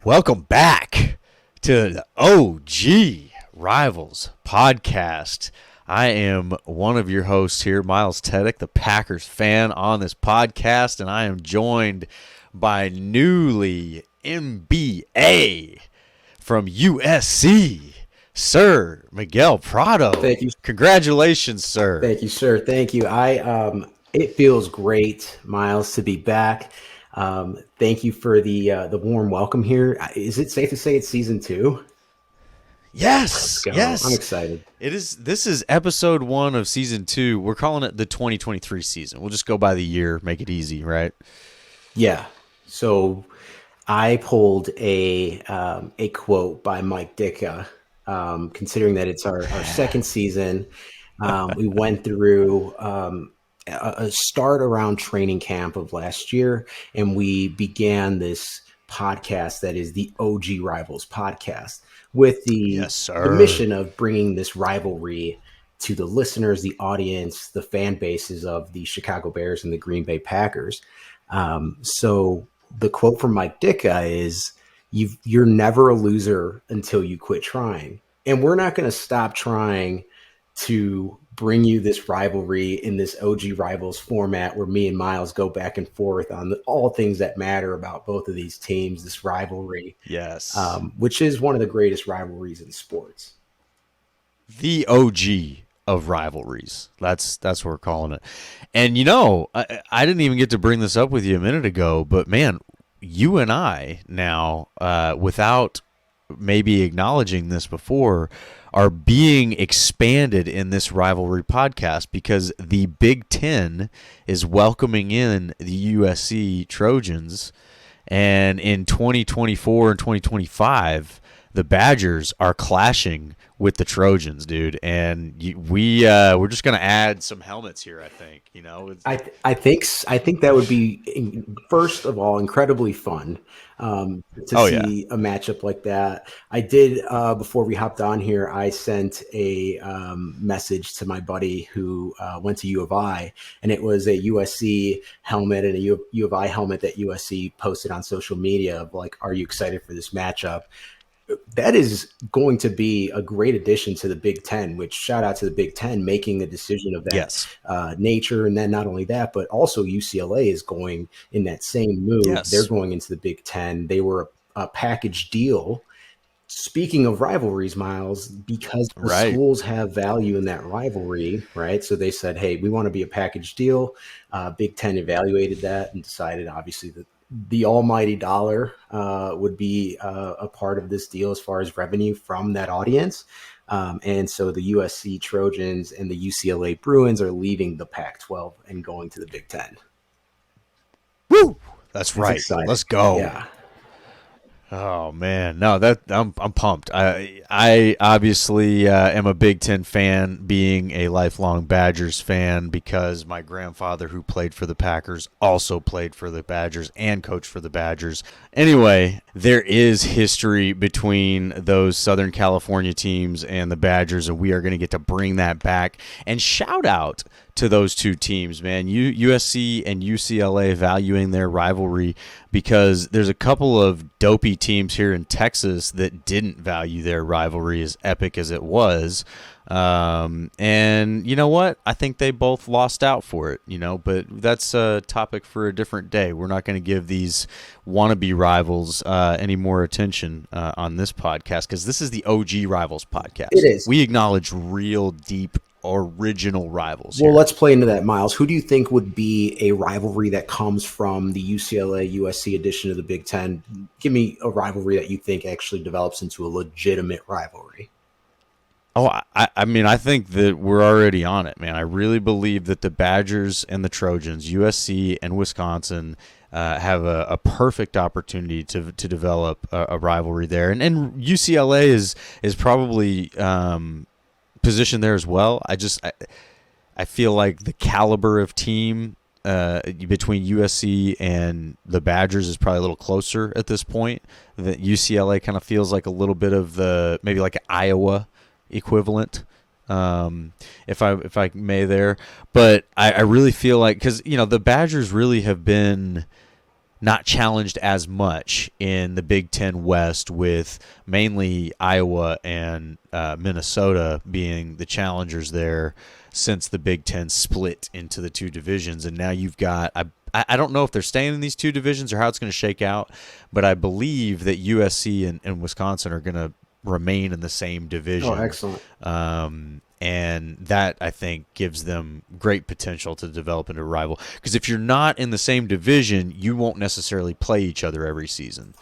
Welcome back to the OG Rivals podcast. I am one of your hosts here, Miles Teddick, the Packers fan on this podcast, and I am joined by newly MBA from USC, Sir Miguel Prado. Thank you. Congratulations, sir. Thank you, sir. Thank you. It feels great, Miles, to be back. Thank you for the warm welcome here. Is it safe to say it's season 2? Yes. Yes. I'm excited. It is. This is episode 1 of season 2. We're calling it the 2023 season. We'll just go by the year, make it easy, right? Yeah. So I pulled a quote by Mike Ditka. Considering that it's our second season, we went through a start around training camp of last year, and we began this podcast that is the OG Rivals podcast with the mission of bringing this rivalry to the listeners, the audience, the fan bases of the Chicago Bears and the Green Bay Packers. So the quote from Mike Ditka is, you're never a loser until you quit trying. And we're not going to stop trying to bring you this rivalry in this OG Rivals format where me and Miles go back and forth on all things that matter about both of these teams, this rivalry. Yes. Which is one of the greatest rivalries in sports. The OG of rivalries. That's what we're calling it. And, you know, I didn't even get to bring this up with you a minute ago, but, man, you and I now, without maybe acknowledging this before, are being expanded in this rivalry podcast because the Big Ten is welcoming in the USC Trojans, and in 2024 and 2025 the Badgers are clashing with the Trojans, dude, and we're just gonna add some helmets here. I think, you know, I think that would be, first of all, incredibly fun to see a matchup like that. I did before we hopped on here. I sent a message to my buddy who went to U of I, and it was a USC helmet and a U of I helmet that USC posted on social media of like, "Are you excited for this matchup?" That is going to be a great addition to the Big Ten, which, shout out to the Big Ten making the decision of that nature. And then not only that, but also UCLA is going in that same move. Yes. They're going into the Big Ten. They were a package deal. Speaking of rivalries, Miles, because the schools have value in that rivalry, right? So they said, hey, we want to be a package deal. Big Ten evaluated that and decided, obviously, that the almighty dollar would be a part of this deal as far as revenue from that audience. And so the USC Trojans and the UCLA Bruins are leaving the Pac-12 and going to the Big Ten. Woo! That's right. Exciting. Let's go. Yeah. Oh man, no, that I'm pumped. I obviously am a Big Ten fan, being a lifelong Badgers fan, because my grandfather, who played for the Packers, also played for the Badgers and coached for the Badgers. Anyway, there is history between those Southern California teams and the Badgers, and we are going to get to bring that back. And shout out to those two teams, man. USC and UCLA valuing their rivalry, because there's a couple of dopey teams here in Texas that didn't value their rivalry as epic as it was. And you know what? I think they both lost out for it, you know, but that's a topic for a different day. We're not going to give these wannabe rivals any more attention on this podcast, because this is the OG Rivals podcast. It is. We acknowledge real deep original rivals Well, here. let's play into that, Miles. Who do you think would be a rivalry that comes from the UCLA USC edition of the Big Ten? Give me a rivalry that you think actually develops into a legitimate rivalry. Oh, I mean, I think that we're already on it, man. I really believe that the Badgers and the Trojans, USC and Wisconsin, have a perfect opportunity to develop a rivalry there. And UCLA is probably positioned there as well. I feel like the caliber of team between USC and the Badgers is probably a little closer at this point. That UCLA kind of feels like a little bit of the, maybe like an Iowa equivalent, if I may there. But I really feel like, because, you know, the Badgers really have been not challenged as much in the Big Ten West, with mainly Iowa and Minnesota being the challengers there since the Big Ten split into the two divisions. And now you've got, I don't know if they're staying in these two divisions or how it's going to shake out, but I believe that USC and Wisconsin are going to remain in the same Oh, division. excellent. And that, I think, gives them great potential to develop into a rival. Because if you're not in the same division, you won't necessarily play each other every season,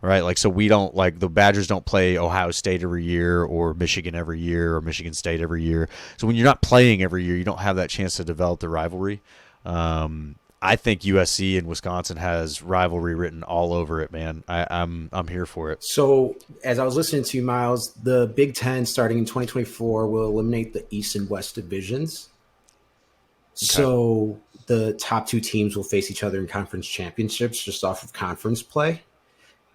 right? Like, so we don't, like, the Badgers don't play Ohio State every year, or Michigan every year, or Michigan State every year. So when you're not playing every year, you don't have that chance to develop the rivalry. I think USC and Wisconsin has rivalry written all over it, man. I'm here for it. So, as I was listening to you, Miles, the Big Ten starting in 2024 will eliminate the East and West divisions. Okay. So, the top two teams will face each other in conference championships just off of conference play.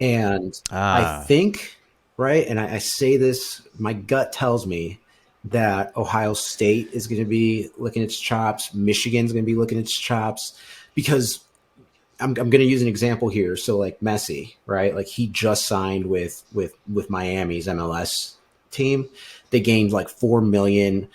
And I Ah, think, right, and I say this, my gut tells me that Ohio State is going to be licking its chops. Michigan's going to be licking its chops because I'm going to use an example here. So like Messi, right? Like he just signed with Miami's MLS team. They gained like 4 million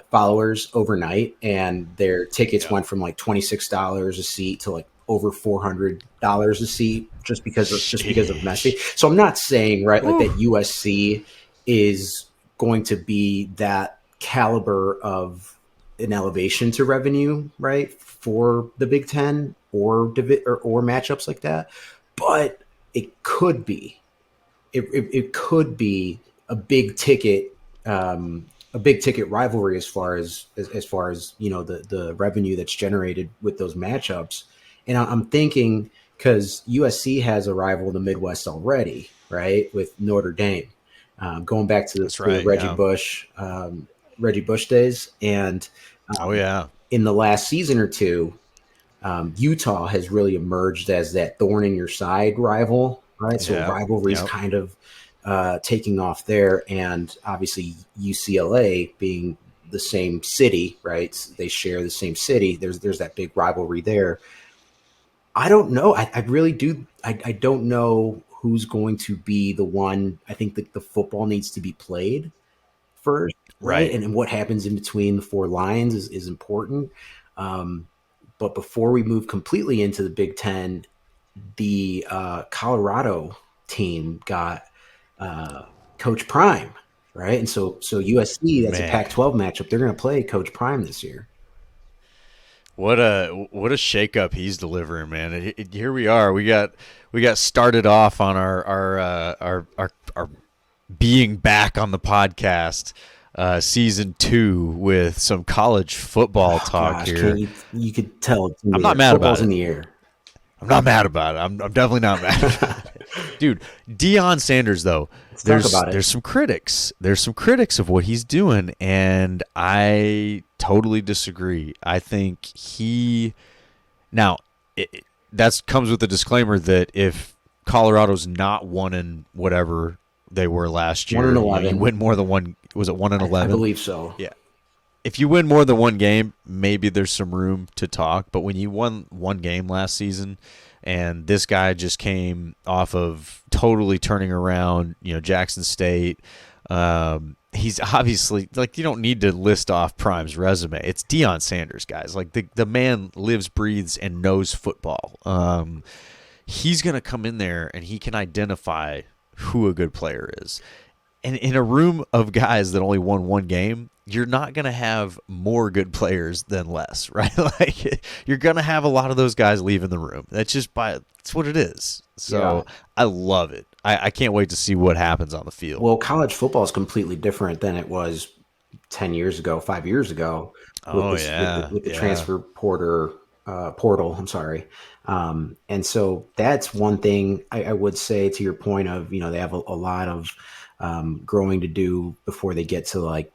followers overnight, and their tickets yeah. went from like $26 a seat to like over $400 a seat just because of Messi. Sheesh. So I'm not saying right like Whew. that USC is going to be that caliber of an elevation to revenue, right, for the Big Ten or matchups like that, but it could be it could be a big ticket a big ticket rivalry as far as the revenue that's generated with those matchups. And I'm thinking because USC has a rival in the Midwest already, right, with Notre Dame, going back That's to the right. Yeah. Reggie Bush days, and Oh um, yeah. in the last season or two, Utah has really emerged as that thorn in your side rival, right? So Yeah. rivalries Yep. kind of taking off there, and obviously UCLA being the same city, right? They share the same city. There's that big rivalry there. I don't know. I really do. I don't know who's going to be the one. I think that the football needs to be played first, right? Right. And what happens in between the four lines is important. Um, but before we move completely into the Big Ten, the Colorado team got uh, Coach Prime, right? And so USC, that's a Man. Pac-12 matchup. They're going to play Coach Prime this year. What a shakeup he's delivering, man. Here we are. We got started off on our being back on the podcast, season 2, with some college football Oh talk gosh, can here. you could tell it's in I'm the not air. mad about Football's in it. the air. I'm not mad about it. I'm definitely not mad about it. Dude, Deion Sanders, though, Let's talk there's about it. there's some critics. There's some critics of what he's doing, and I totally disagree. I think he now that comes with the disclaimer that if Colorado's not one in whatever they were last One and year, you 11, win more than one. Was it 1-11? I believe so. Yeah. If you win more than one game, maybe there's some room to talk. But when you won one game last season, and this guy just came off of totally turning around, Jackson State. He's obviously, like, you don't need to list off Prime's resume. It's Deion Sanders, guys. Like, the man lives, breathes, and knows football. He's gonna come in there and he can identify who a good player is. And in a room of guys that only won one game, you're not going to have more good players than less, right? Like, you're going to have a lot of those guys leaving the room. That's what it is. Yeah. So I love it. I can't wait to see what happens on the field. Well, college football is completely different than it was 10 years ago, 5 years ago, with Oh this with the, yeah, with the yeah, transfer portal. I'm sorry. And so that's one thing I would say to your point of, they have a lot of growing to do before they get to like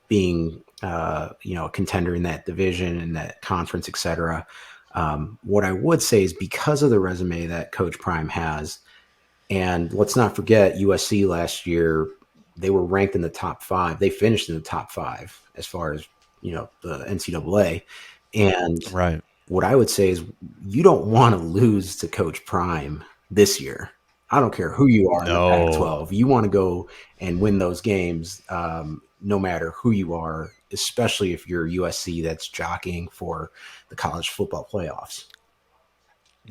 being, a contender in that division and that conference, et cetera. What I would say is because of the resume that Coach Prime has, and let's not forget USC last year, they were ranked in the top five. They finished in the top five as far as, the NCAA. And right. what I would say is you don't want to lose to Coach Prime this year. I don't care who you are in the No, Pac-12. You want to go and win those games, no matter who you are, especially if you're USC that's jockeying for the college football playoffs.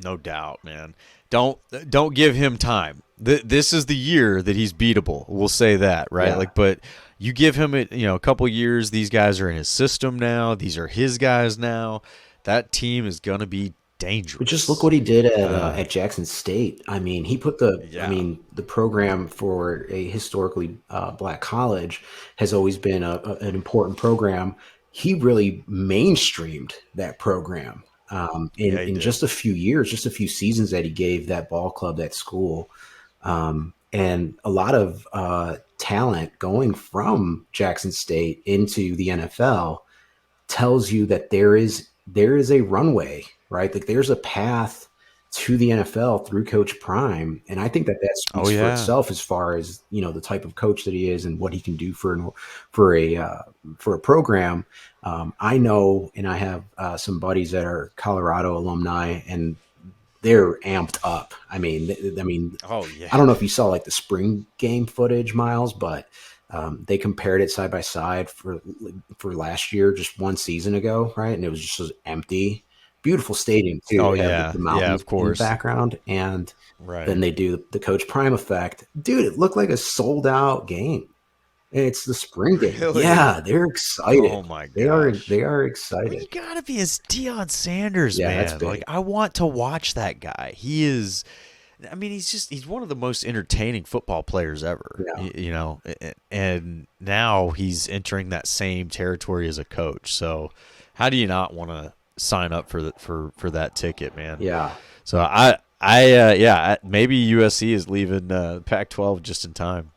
no doubt, man. Don't don't give him time. This is the year that he's beatable. We'll say that, right? Yeah. Like, but you give him a couple years. These guys are in his system now. These are his guys now. That team is gonna be But just look dangerous. what he did at Jackson State. I mean, he put Yeah. the program for a historically black college has always been an important program. He really mainstreamed that program Yeah, he in did. just a few years, just a few seasons that he gave that ball club, that school, and a lot of talent going from Jackson State into the NFL tells you that there is a runway, right? Like there's a path to the NFL through Coach Prime, and I think that that Oh speaks for yeah. itself as far as the type of coach that he is and what he can do for a for a program. I know, and I have some buddies that are Colorado alumni, and they're amped up. I mean, Oh I yeah. don't know if you saw like the spring game footage, Miles, but they compared it side by side for last year, just one season ago, right? And it was just empty, beautiful stadium too. Oh They have yeah. the Yeah. mountains Of in the course. background, and then Right. they do the Coach Prime effect. Dude, it looked like a sold out game. And it's the spring game. Really. Yeah, they're Oh excited. my They are gosh. they are Well, you excited. gotta be as Deion Sanders, Yeah, that's man. Like big. I want to watch that guy. He is. I mean, he's one of the most entertaining football players ever. Yeah. And now he's entering that same territory as a coach. So, how do you not want to sign up for that ticket, man? Yeah. So yeah, maybe USC is leaving Pac-12 just in time.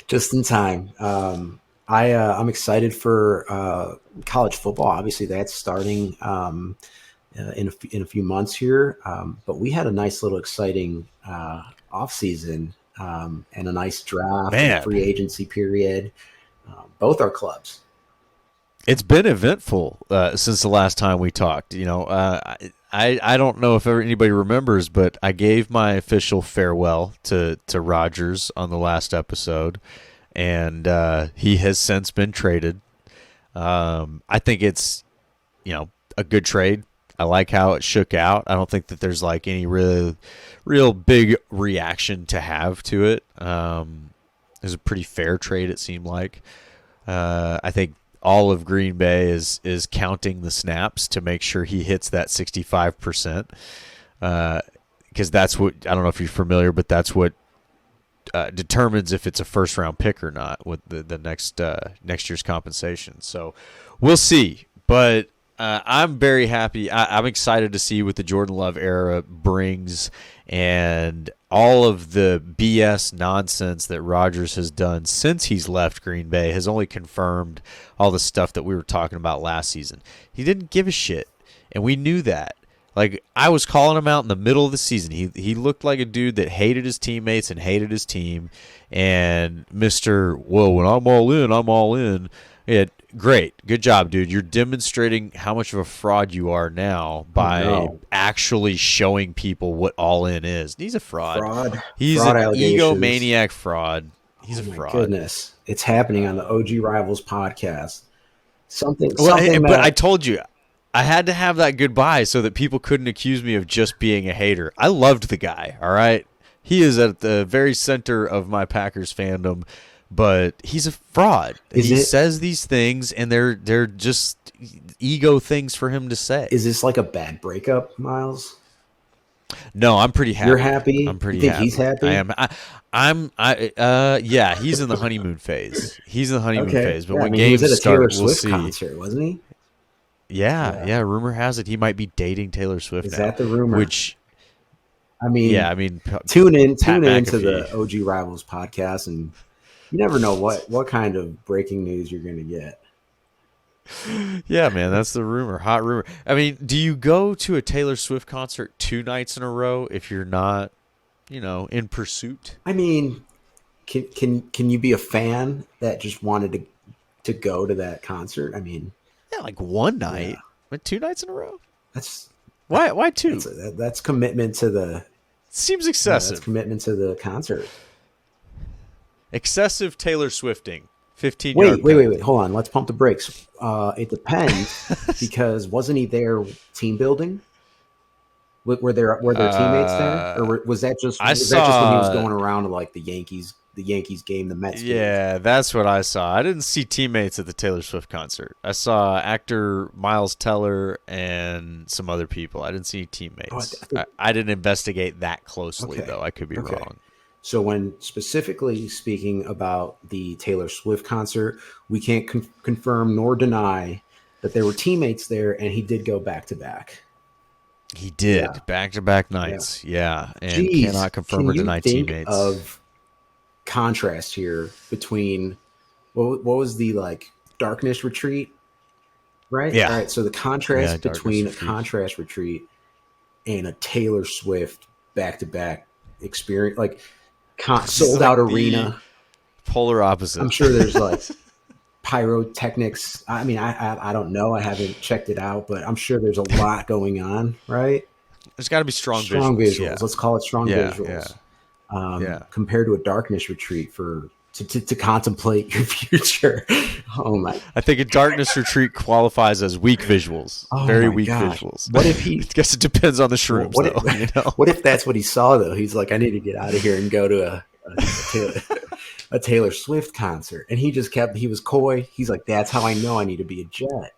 Just in time. I'm excited for college football. Obviously, that's starting in a few months here. But we had a nice little exciting off season and a nice draft and a Man, free agency period. Both our clubs. it's been eventful since the last time we talked. I don't know if anybody remembers, but I gave my official farewell to Rogers on the last episode, and he has since been traded. I think it's a good trade. I like how it shook out. I don't think that there's like any real big reaction to have to it. It was a pretty fair trade. It seemed like. I think all of Green Bay is counting the snaps to make sure he hits that 65%. Because that's what I don't know if you're familiar, but that's what determines if it's a first round pick or not with the next year's compensation. So we'll see. But I'm very happy. I'm excited to see what the Jordan Love era brings and all of the BS nonsense that Rodgers has done since he's left Green Bay has only confirmed all the stuff that we were talking about last season. He didn't give a shit, and we knew that. Like I was calling him out in the middle of the season. He looked like a dude that hated his teammates and hated his team. And Mister, well, when I'm all in, I'm all in. It great, good job, dude. You're demonstrating how much of a fraud you are now Oh by no, actually showing people what all in is. He's a fraud. He's fraud an allegations. egomaniac fraud. He's Oh a my fraud. goodness, it's happening on the OG Rivals podcast. Something, Well, something but I that told you, I had to have that goodbye so that people couldn't accuse me of just being a hater. I loved the guy, all right? He is at the very center of my Packers fandom, but he's a fraud. is He it. says these things and they're just ego things for him to say. Is this like a bad breakup, Miles? No, I'm pretty You're happy. I'm happy. You pretty think he's happy. I happy? am. Yeah, he's in the honeymoon phase. He's in the honeymoon Okay. phase. But Yeah, I when mean, he was games at a Taylor start, we'll Swift see. concert, wasn't he? Yeah, Yeah. yeah. Rumor has it he might be dating Taylor Swift Is now, that the rumor? which, I yeah, mean, I mean, Pat tune in to McAfee. the OG Rivals podcast, and you never know what kind of breaking news you're going to get. Yeah, man, that's the rumor. Hot rumor. I mean, do you go to a Taylor Swift concert 2 nights in a row if you're not, in pursuit? I mean, can you be a fan that just wanted to go to that concert? I mean, Yeah, like one yeah. night, but 2 nights in a row. That's Why two? that's commitment to the Seems that's excessive. commitment to the concert. Excessive Taylor Swifting. 15 Wait, yard wait, wait, wait. penalty. Hold on. Let's pump the brakes. It depends because wasn't he there team building? Were there teammates there, or uh, I was that just when he was saw. going around to like the Yankees game, the Mets game? Yeah, that's what I saw. I didn't see teammates at the Taylor Swift concert. I saw actor Miles Teller and some other people. I didn't see Oh, teammates. I think I didn't investigate that closely, okay, though. I could be okay. wrong. So when specifically speaking about the Taylor Swift concert, we can't confirm nor deny that there were teammates there, and he did go back to back. He Yeah, did back to back yeah. nights. Yeah, and Geez, cannot confirm can or you deny think teammates. of contrast here between what was the like darkness retreat, right? All Yeah, right, so the yeah, contrast Darkness between a Retreat. contrast retreat and a Taylor Swift back to back experience, like It's sold out like the arena. polar I'm opposite. sure there's like pyrotechnics. I mean, I don't know. I haven't checked it out, but I'm sure there's a lot going on, right? There's got to be strong Strong visuals. visuals. Yeah, Let's call it strong yeah, yeah, visuals. yeah. Compared to a darkness retreat for to contemplate your future. Oh my, I think a darkness retreat qualifies as weak visuals, oh very my weak gosh. visuals. What if I he? guess it depends on the shrooms, What if, though. You know, what if that's what he saw though? He's like, I need to get out of here and go to a Taylor Swift concert, and he just kept. He was coy. He's like, that's how I know I need to be a Jet.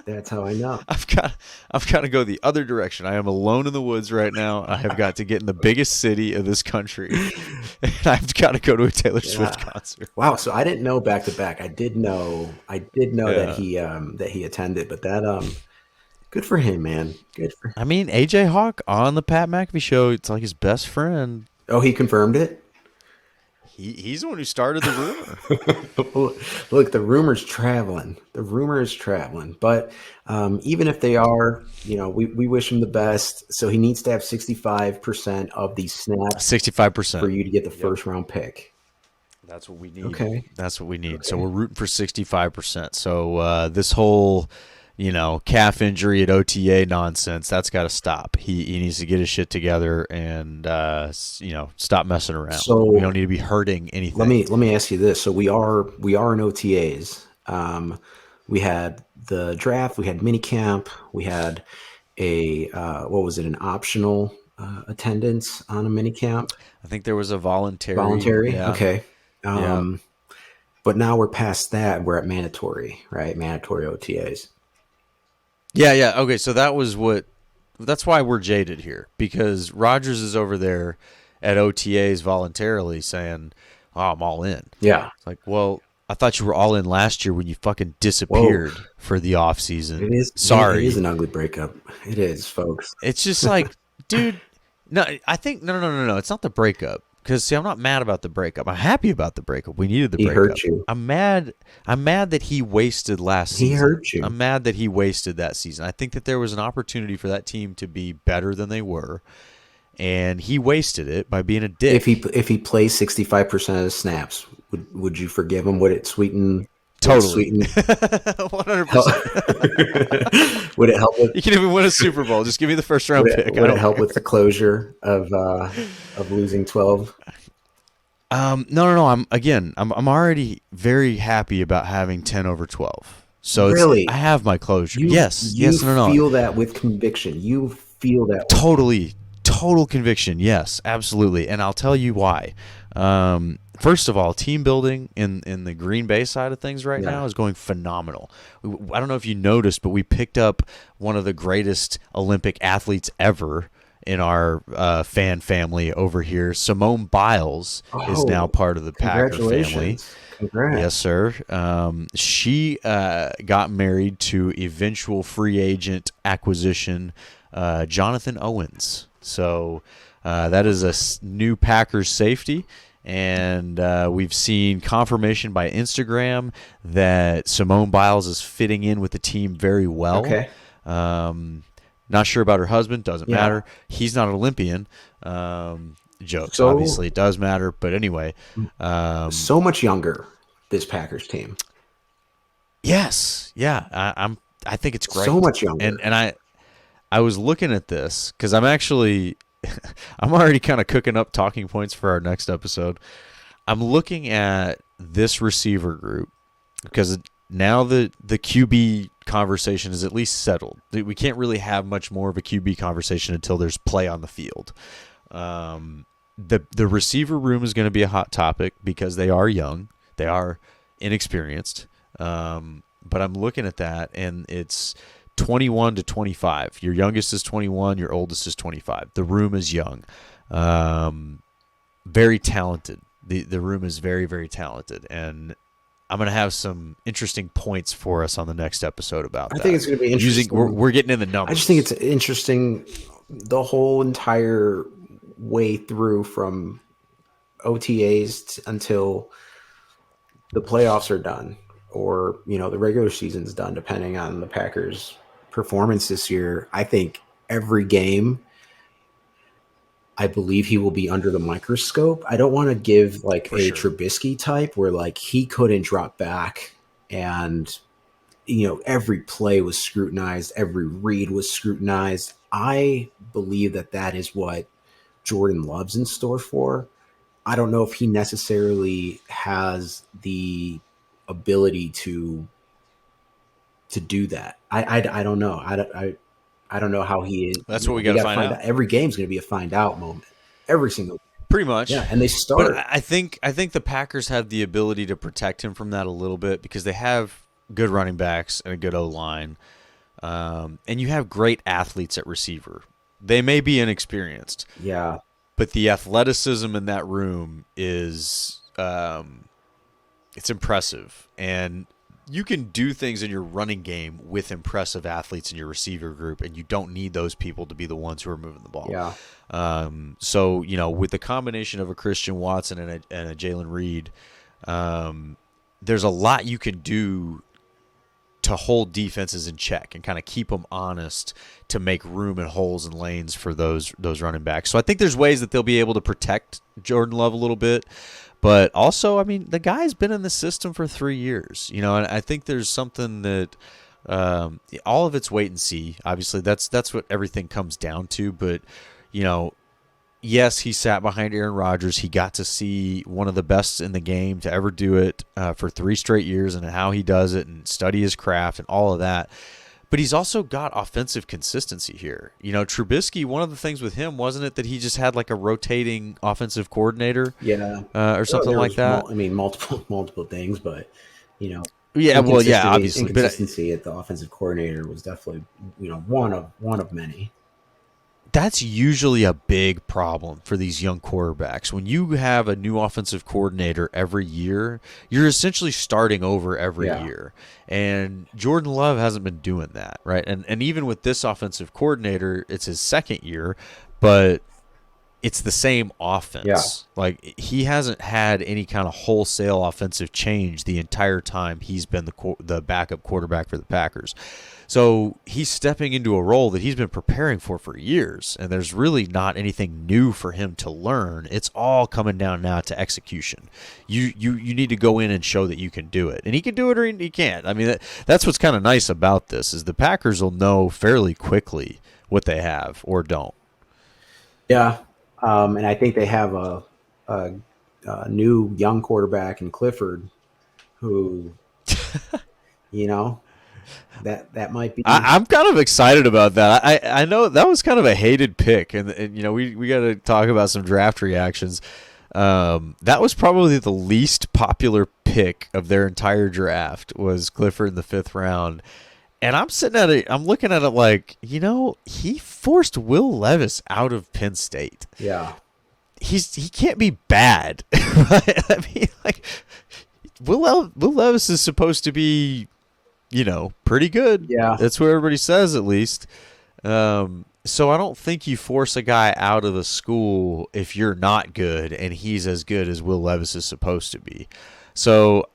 That's how I know. I've got, I've got to go the other direction. I am alone in the woods right now. I have got to get in the biggest city of this country, and I've got to go to a Taylor Swift Yeah. concert. Wow. So I didn't know back to back. I did know Yeah, that he attended, but that good for him, man. Good for. I mean AJ Hawk on the Pat McAfee show. It's like his best friend. Oh, he confirmed it. He's the one who started the rumor. Look, the rumor's traveling. The rumor is traveling. But even if they are, we wish him the best. So he needs to have 65% of these snaps 65%. for you to get the Yep. first round pick. That's what we need. Okay. That's what we need. So Okay. we're rooting for 65%. So this whole, calf injury at OTA nonsense, that's got to stop. He needs to get his shit together and, stop messing around. We So don't need to be hurting let anything. me ask you this. So we are in OTAs. We had the draft. We had mini camp. We had a what was it? An optional attendance on a mini camp. I think there was a voluntary. Voluntary. Yeah. Okay. Yeah. But now we're past that. We're at mandatory, right? Mandatory OTAs. Yeah. Yeah. Okay. So that's why we're jaded here because Rogers is over there at OTAs voluntarily saying, oh, I'm all in. Yeah. It's like, well, I thought you were all in last year when you fucking Whoa. disappeared for the off season. It is. It is Sorry. an ugly breakup. It is, folks. It's just like, dude, no, I think no. It's not the breakup. Because see, I'm not mad about the breakup. I'm happy about the breakup. We needed the He breakup. hurt you. I'm mad. I'm mad that he wasted last He season. hurt you. I'm mad that he wasted that season. I think that there was an opportunity for that team to be better than they were, and he wasted it by being a If dick. he plays 65% of the snaps, would you forgive him? Would it sweeten? Would it Totally, sweeten? 100%. Would it help with? You can even win a Super Bowl. Just give me the first round pick. I Would it don't help care. with the closure of losing 12? No. I'm already very happy about having 10 over 12. So I Really? have my closure. You Yes, you yes, no. feel that with conviction. You feel that with Totally, total conviction. Yes, absolutely. And I'll tell you why. First of all, team building in the Green Bay side of things right yeah. now is going phenomenal. I don't know if you noticed, but we picked up one of the greatest Olympic athletes ever in our fan family over here. Simone Biles is now Oh, part of the Packer family. congratulations! Congrats. Yes, sir. She got married to eventual free agent acquisition Jonathan Owens. So that is a new Packers safety. And we've seen confirmation by Instagram that Simone Biles is fitting in with the team very well. Okay. Not sure about her husband. Doesn't Yeah. matter. He's not an Olympian. Jokes. So Obviously, it does matter. But anyway, so much younger. This Packers team. yes, yeah. I think it's So great. much younger. And I was looking at this because I'm actually I'm already kind of cooking up talking points for our next episode. I'm looking at this receiver group because now the QB conversation is at least settled. We can't really have much more of a QB conversation until there's play on the field. The receiver room is going to be a hot topic because they are young, they are inexperienced. But I'm looking at that, and it's 21 to 25. Your youngest is 21, your oldest is 25. The room is young, very talented. The room is very, very talented, and I'm going to have some interesting points for us on the next episode about I think that. it's going to be interesting. We're getting in the I just think numbers. it's interesting the whole entire way through from OTAs until the playoffs are done, or the regular season's done, depending on the Packers' performance this year. I think every game, I believe he will be under the microscope. I don't want to give like For a sure. Trubisky type where like he couldn't drop back and every play was scrutinized, every read was scrutinized. I believe that that is what Jordan Love's in store for. I don't know if he necessarily has the ability to do that. I don't know. I don't know how he is. That's what we We got to got to find find out. out. Every game's going to be a find out moment. Every single. Pretty Yeah, much. and they But start. I think the Packers have the ability to protect him from that a little bit because they have good running backs and a good O line, and you have great athletes at receiver. They may be inexperienced, Yeah, but the athleticism in that room is it's impressive, and you can do things in your running game with impressive athletes in your receiver group, and you don't need those people to be the ones who are moving the ball. yeah, So with the combination of a Christian Watson and a Jalen Reed, there's a lot you can do to hold defenses in check and kind of keep them honest to make room and holes and lanes for those running backs. So I think there's ways that they'll be able to protect Jordan Love a little bit. But also, I mean, the guy's been in the system for 3 years, and I think there's something that all of it's wait and see. Obviously, that's what everything comes down to. But you know, yes, he sat behind Aaron Rodgers. He got to see one of the best in the game to ever do it for 3 straight years, and how he does it, and study his craft, and all of that. But he's also got offensive consistency here. Trubisky, one of the things with him, wasn't it that he just had like a rotating offensive coordinator yeah. or something There like was, that? multiple things, but you know, Yeah, well, yeah, obviously. But inconsistency at the offensive coordinator was definitely one of many. that's usually a big problem for these young quarterbacks. When you have a new offensive coordinator every year, you're essentially starting over every Yeah, year. And Jordan Love hasn't been doing that, right? And even with this offensive coordinator, it's his second year, but it's the same yeah, offense. Like, he hasn't had any kind of wholesale offensive change the entire time he's been the backup quarterback for the Packers. So he's stepping into a role that he's been preparing for years, and there's really not anything new for him to learn. It's all coming down now to execution. You need to go in and show that you can do it, and he can do it or he can't. I mean, that's what's kind of nice about this is the Packers will know fairly quickly what they have or don't. yeah. And I think they have a, a new young quarterback in Clifford, who you know that might be. I'm kind of excited about that. I know that was kind of a hated pick, and we got to talk about some draft reactions. That was probably the least popular pick of their entire draft was Clifford in the 5th round, and I'm sitting at it. I'm looking at it like he forced Will Levis out of Penn State. Yeah, He can't be bad. Right? I mean, like Will Levis is supposed to be pretty good. yeah, That's what everybody says, at least. So I don't think you force a guy out of the school if you're not good and he's as good as Will Levis is supposed to be. So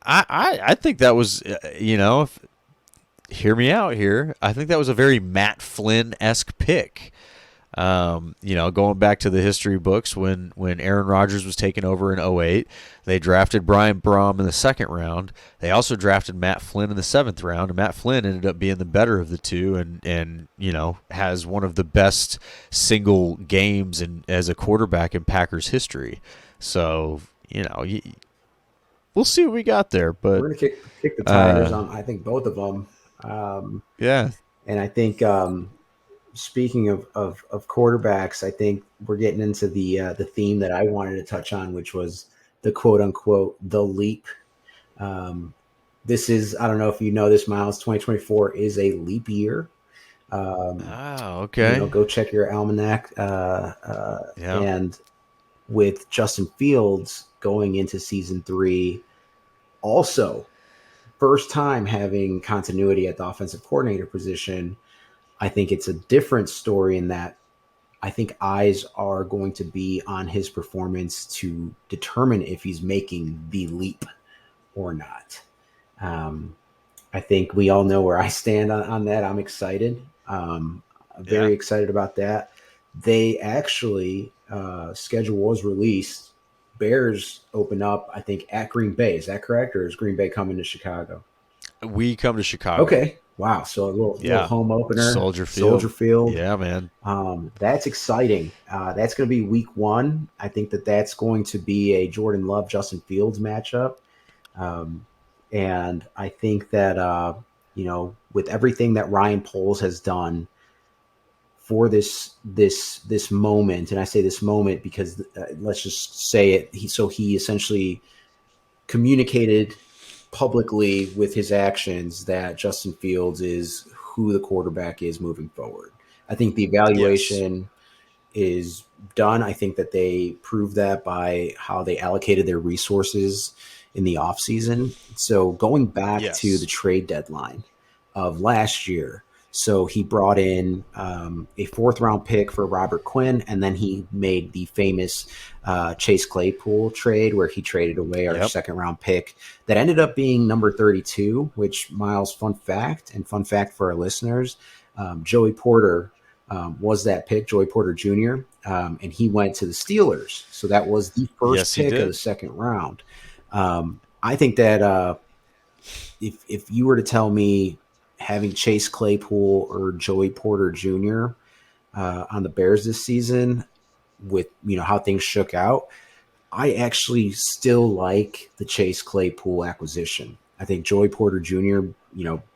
I think that was, hear me out here. I think that was a very Matt Flynn-esque pick. Going back to the history books, when Aaron Rodgers was taking over in '08, they drafted Brian Brom in the second round. They also drafted Matt Flynn in the seventh round, and Matt Flynn ended up being the better of the two, and has one of the best single games as a quarterback in Packers history. So we'll see what we got there, but We're going to kick the tires on, I think, both of them. yeah, And I think, speaking of quarterbacks, I think we're getting into the theme that I wanted to touch on, which was the quote unquote the leap. Um, this is, I don't know if you know this, Miles. 2024 is a leap year. Um, okay, Go check your almanac. yeah, And with Justin Fields going into season three, also first time having continuity at the offensive coordinator position. I think it's a different story in that I think eyes are going to be on his performance to determine if he's making the leap or not. Um, I think we all know where I stand on that. I'm excited. I'm yeah. very excited about that. They actually, schedule was released. Bears open up, I think, at Green Bay. Is that correct, or is Green Bay coming to Chicago? We come to Chicago. Okay, wow. So a little Yeah, home opener, Soldier Soldier Field. Field. Yeah, man. That's exciting. That's going to be week one. I think that's going to be a Jordan Love Justin Fields matchup. Um, and I think that, with everything that Ryan Poles has done for this moment, and I say this moment because, let's just say it. He essentially communicated publicly with his actions that Justin Fields is who the quarterback is moving forward. I think the Yes. evaluation is done. I think that they proved that by how they allocated their resources in the offseason. So going back to the Yes. trade deadline of last year, so he brought in, a fourth round pick for Robert Quinn, and then he made the famous, Chase Claypool trade where he traded away our Yep. second round pick that ended up being number 32, which, Miles, fun fact for our listeners, Joey Porter, was that pick, Joey Porter Jr., and he went to the Steelers. So that was the first Yes, he pick of the did. second round. I think that, if you were to tell me having Chase Claypool or Joey Porter Jr., on the Bears this season, with how things shook out, I actually still like the Chase Claypool acquisition. I think Joey Porter Jr.,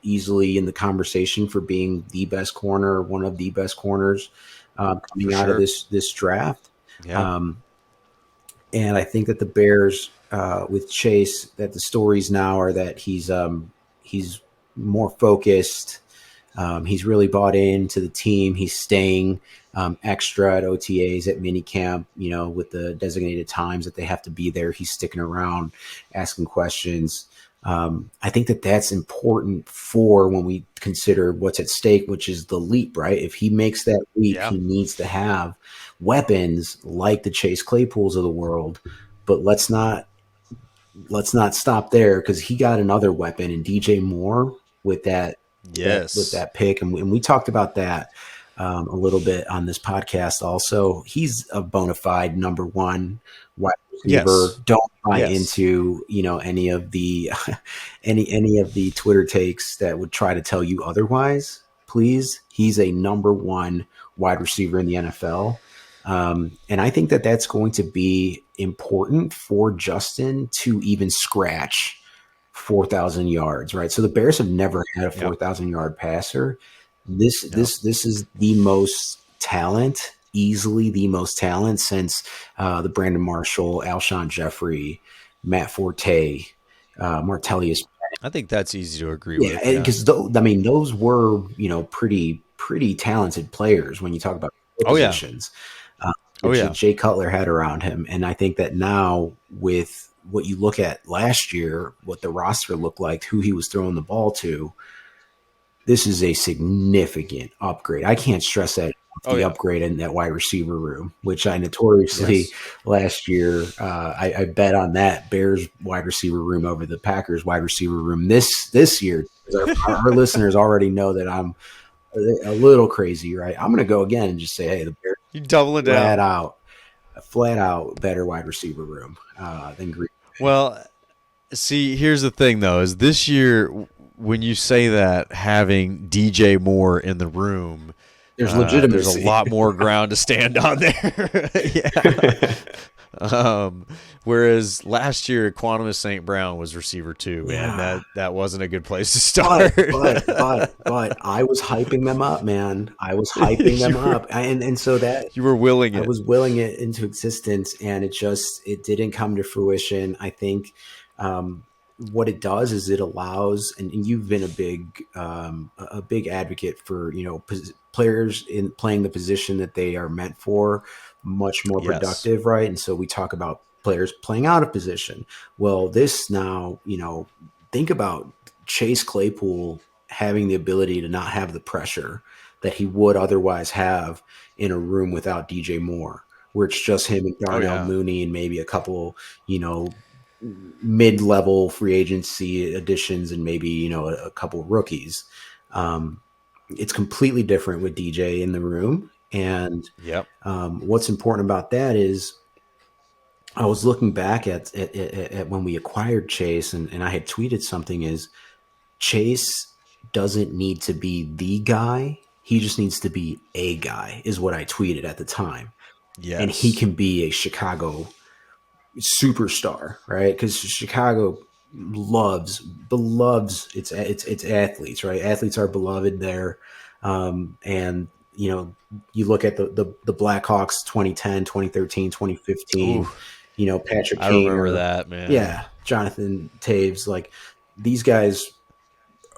easily in the conversation for being the best corner, one of the best corners, For coming out of sure. this draft. Yeah. Um, and I think that the Bears, with Chase, that the stories now are that he's more focused. He's really bought into the team. He's staying, extra at OTAs, at minicamp, with the designated times that they have to be there. He's sticking around, asking questions. I think that that's important for when we consider what's at stake, which is the leap, right? If he makes that leap, Yeah. he needs to have weapons like the Chase Claypools of the world. But let's not stop there, because he got another weapon in DJ Moore with Yes. that pick, and we talked about that, a little bit on this podcast. Also, he's a bona fide number one wide receiver. Yes. Don't buy Yes. into any of the any of the Twitter takes that would try to tell you otherwise. Please, he's a number one wide receiver in the NFL. And I think that that's going to be important for Justin to even scratch 4,000 yards, right? So the Bears have never had a Yep. 4,000 yard passer. This Yep. this this is the most talent, easily the most talent since, the Brandon Marshall, Alshon Jeffrey, Matt Forte, Martellus. I think that's easy to agree Yeah, with. Yeah. because those were, pretty talented players when you talk about skill Oh yeah. positions, Oh that yeah. Jay Cutler had around him. And I think that now, with what you look at last year, what the roster looked like, who he was throwing the ball to, this is a significant upgrade. I can't stress that enough, Oh the yeah. upgrade in that wide receiver room, which I notoriously Yes. last year, I bet on that Bears wide receiver room over the Packers wide receiver room this year. Because our listeners already know that I'm a little crazy, right? I'm going to go again and just say, hey, the Bears You doubling flat down. out, flat out better wide receiver room than Green Bay. Well, see, here's the thing though: is this year when you say that having DJ Moore in the room, There's there's a legitimacy. lot more ground to stand on there. Yeah. Um, Whereas last year, Quantum St. Brown was receiver two. Man, Yeah. that wasn't a good place to But start. I was hyping them up, man. I was hyping you them were up, and so that you were willing I it. was willing it into existence, and it didn't come to fruition. I think what it does is it allows, and you've been a big advocate for players in playing the position that they are meant for, much more Yes. productive, right? And so we talk about players playing out of position. Well, this now, think about Chase Claypool having the ability to not have the pressure that he would otherwise have in a room without DJ Moore, where it's just him and Oh Darnell yeah. Mooney and maybe a couple, you know, mid-level free agency additions and maybe a couple rookies. It's completely different with DJ in the room, and Yep. what's important about that is I was looking back at when we acquired Chase, and I had tweeted something is Chase doesn't need to be the guy. He just needs to be a guy, is what I tweeted at the time. And he Yes. can be a Chicago superstar, right? Because Chicago loves its athletes, right? Athletes are beloved there. And you look at the Blackhawks 2010, 2013, Ooh, 2015, Patrick I King remember or that, man. yeah, Jonathan Taves, like these guys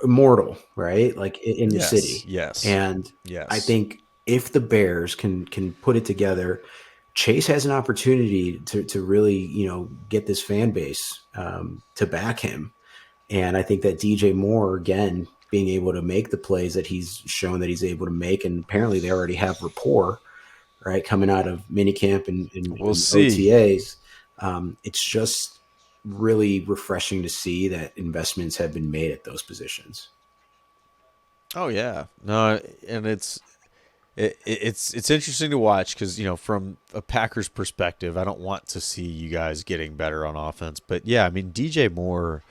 immortal, right? Like in the Yes. city. Yes. And I Yes. think if the Bears can put it together, Chase has an opportunity to really get this fan base to back him. And I think that DJ Moore again being able to make the plays that he's shown that he's able to make, and apparently they already have rapport, right, coming out of minicamp We'll and see. OTAs. It's just really refreshing to see that investments have been made at those positions. Oh yeah. No, and it's interesting to watch because from a Packers perspective, I don't want to see you guys getting better on offense, but yeah, I mean DJ Moore,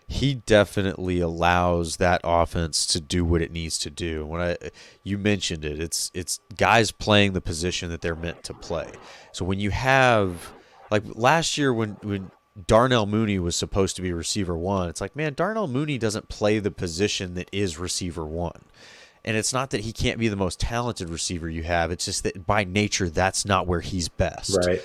he definitely allows that offense to do what it needs to do. When you mentioned it, it's guys playing the position that they're meant to play. So when you have like last year when Darnell Mooney was supposed to be receiver one, it's like, man, Darnell Mooney doesn't play the position that is receiver one. And it's not that he can't be the most talented receiver you have. It's just that by nature, that's not where he's best. Right.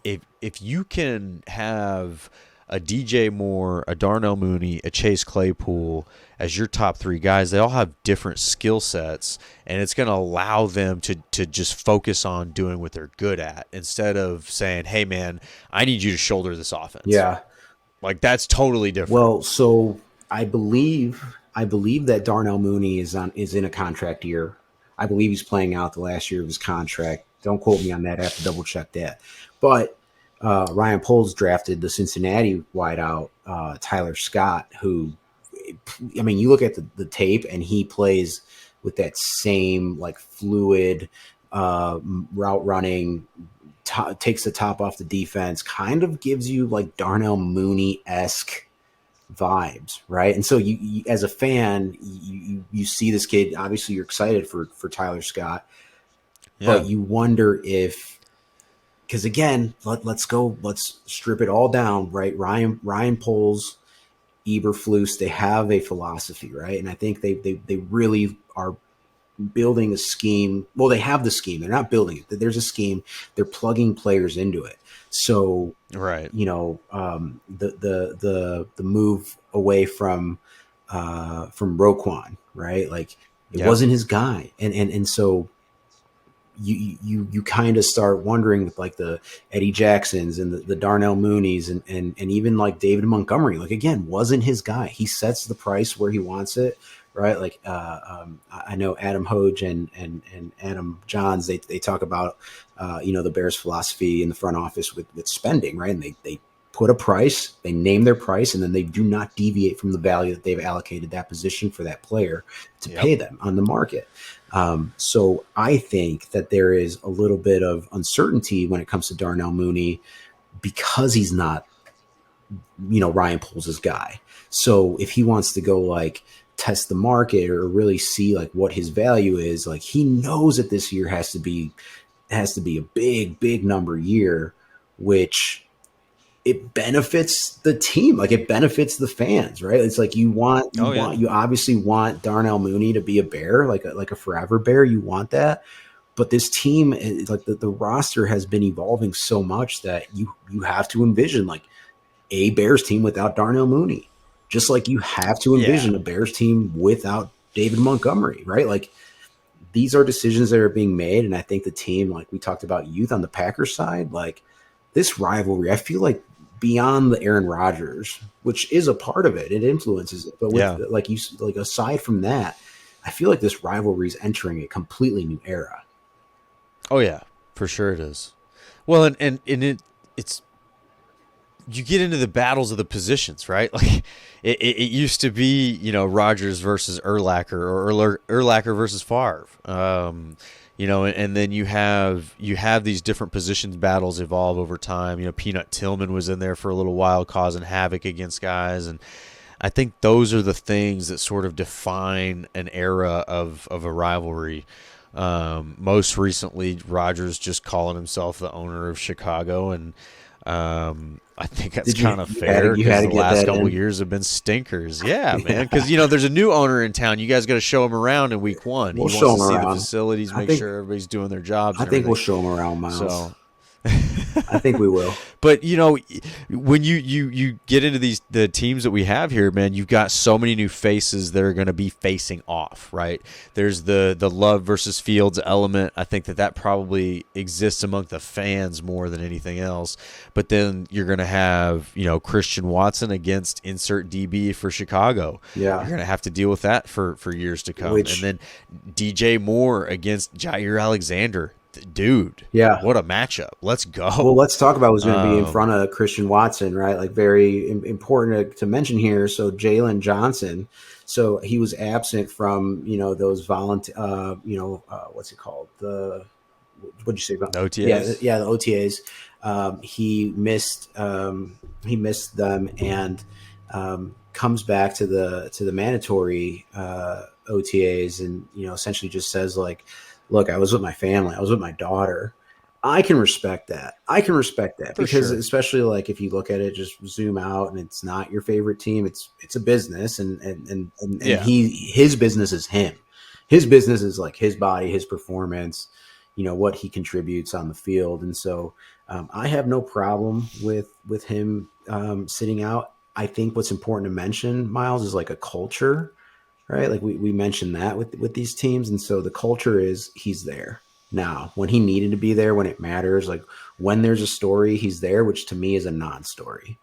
If you can have a DJ Moore, a Darnell Mooney, a Chase Claypool as your top three guys, they all have different skill sets, and it's going to allow them to just focus on doing what they're good at instead of saying, "Hey, man, I need you to shoulder this offense." Yeah. Like that's totally different. Well, so I believe that Darnell Mooney is in a contract year. I believe he's playing out the last year of his contract. Don't quote me on that. I have to double check that. But Ryan Poles drafted the Cincinnati wideout Tyler Scott, who, I mean, you look at the tape and he plays with that same like fluid route running, takes the top off the defense, kind of gives you like Darnell Mooney esque vibes, right? And so you as a fan, you see this kid. Obviously, you're excited for Tyler Scott, but Yeah. you wonder if because again, let's strip it all down, right? Ryan Poles, Eberflus, they have a philosophy, right? And I think they really are building a scheme. Well, they have the scheme. They're not building it. There's a scheme. They're plugging players into it. So Right. the move away from Roquan, right? Like it Yep. wasn't his guy, and so you kind of start wondering with like the Eddie Jacksons and the Darnell Moonies and even like David Montgomery, like again, wasn't his guy. He sets the price where he wants it, right? Like I know Adam Hoge and Adam Johns, they talk about the Bears philosophy in the front office with spending, right? And they put a price, they name their price, and then they do not deviate from the value that they've allocated that position for that player to Yep. pay them on the market. So I think that there is a little bit of uncertainty when it comes to Darnell Mooney because he's not, Ryan Poles' guy. So if he wants to go like test the market or really see like what his value is, like he knows that this year has to be a big number year, which it benefits the team, like it benefits the fans, right? It's like Oh yeah. you obviously want Darnell Mooney to be a Bear, like a forever Bear. You want that, but this team is like the roster has been evolving so much that you have to envision like a Bears team without Darnell Mooney, just like you have to Yeah. envision a Bears team without David Montgomery, right? Like these are decisions that are being made, and I think the team, like we talked about youth on the Packers side, like this rivalry, I feel like beyond the Aaron Rodgers, which is a part of it, it influences it, but with Yeah. like aside from that, I feel like this rivalry is entering a completely new era. Oh yeah. For sure it is. Well, and it's you get into the battles of the positions, right? Like it used to be, Rogers versus Urlacher or Urlacher versus Favre. And then you have these different positions battles evolve over time. Peanut Tillman was in there for a little while, causing havoc against guys, and I think those are the things that sort of define an era of a rivalry. Most recently, Rogers just calling himself the owner of Chicago, and I think that's Did you kind of you had to fair you had because to the get last that couple of in? years have been stinkers. Yeah, man. Yeah, Because there's a new owner in town. You guys got to show him around in week one. we'll He wants show to them see the around. facilities, I make think sure everybody's doing their jobs I and think we'll everything. show them around, Miles. So I think we will. but when you get into the teams that we have here, man, you've got so many new faces that are going to be facing off, right? There's the Love versus Fields element. I think that probably exists among the fans more than anything else. But then you're going to have Christian Watson against insert DB for Chicago. You're Yeah, going to have to deal with that for years to come, and which then DJ Moore against Jair Alexander. Dude, yeah. what a matchup. Let's Well, go. let's talk about who's going to be in Um, front of Christian Watson, right? Like very important to mention here. So Jalen Johnson, so he was absent from those volunteer, what's it called? What'd you say about? Yeah, OTAs. yeah, the OTAs. He missed them and comes back to the mandatory OTAs and essentially just says like, look, I was with my family, I was with my daughter. I can respect that. I can respect that For because sure. especially like if you look at it, just zoom out and it's not your favorite team. It's a business and Yeah. his business is him. His business is like his body, his performance, what he contributes on the field. And so I have no problem with him sitting out. I think what's important to mention, Miles, is like a culture, right? Like we mentioned that with these teams, and so the culture is he's there now when he needed to be there when it matters. Like when there's a story, he's there, which to me is a non-story,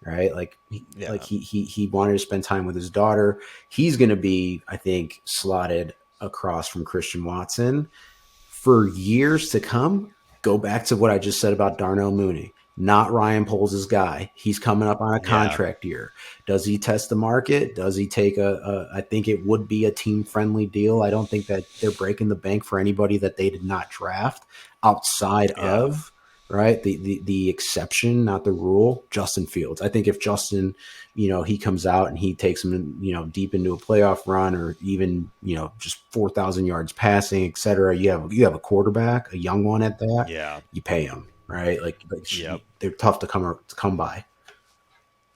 right? Like Yeah. he wanted to spend time with his daughter. He's going to be, I think, slotted across from Christian Watson for years to come. Go back to what I just said about Darnell Mooney. Not Ryan Poles' guy. He's coming up on a Yeah. contract year. Does he test the market? Does he take I think it would be a team friendly deal. I don't think that they're breaking the bank for anybody that they did not draft outside Yeah. of, right? The exception, not the rule. Justin Fields. I think if Justin, he comes out and he takes them, deep into a playoff run, or even, just 4,000 yards passing, et cetera. You have a quarterback, a young one at that. Yeah. You pay him, right? Yep. They're tough to come by.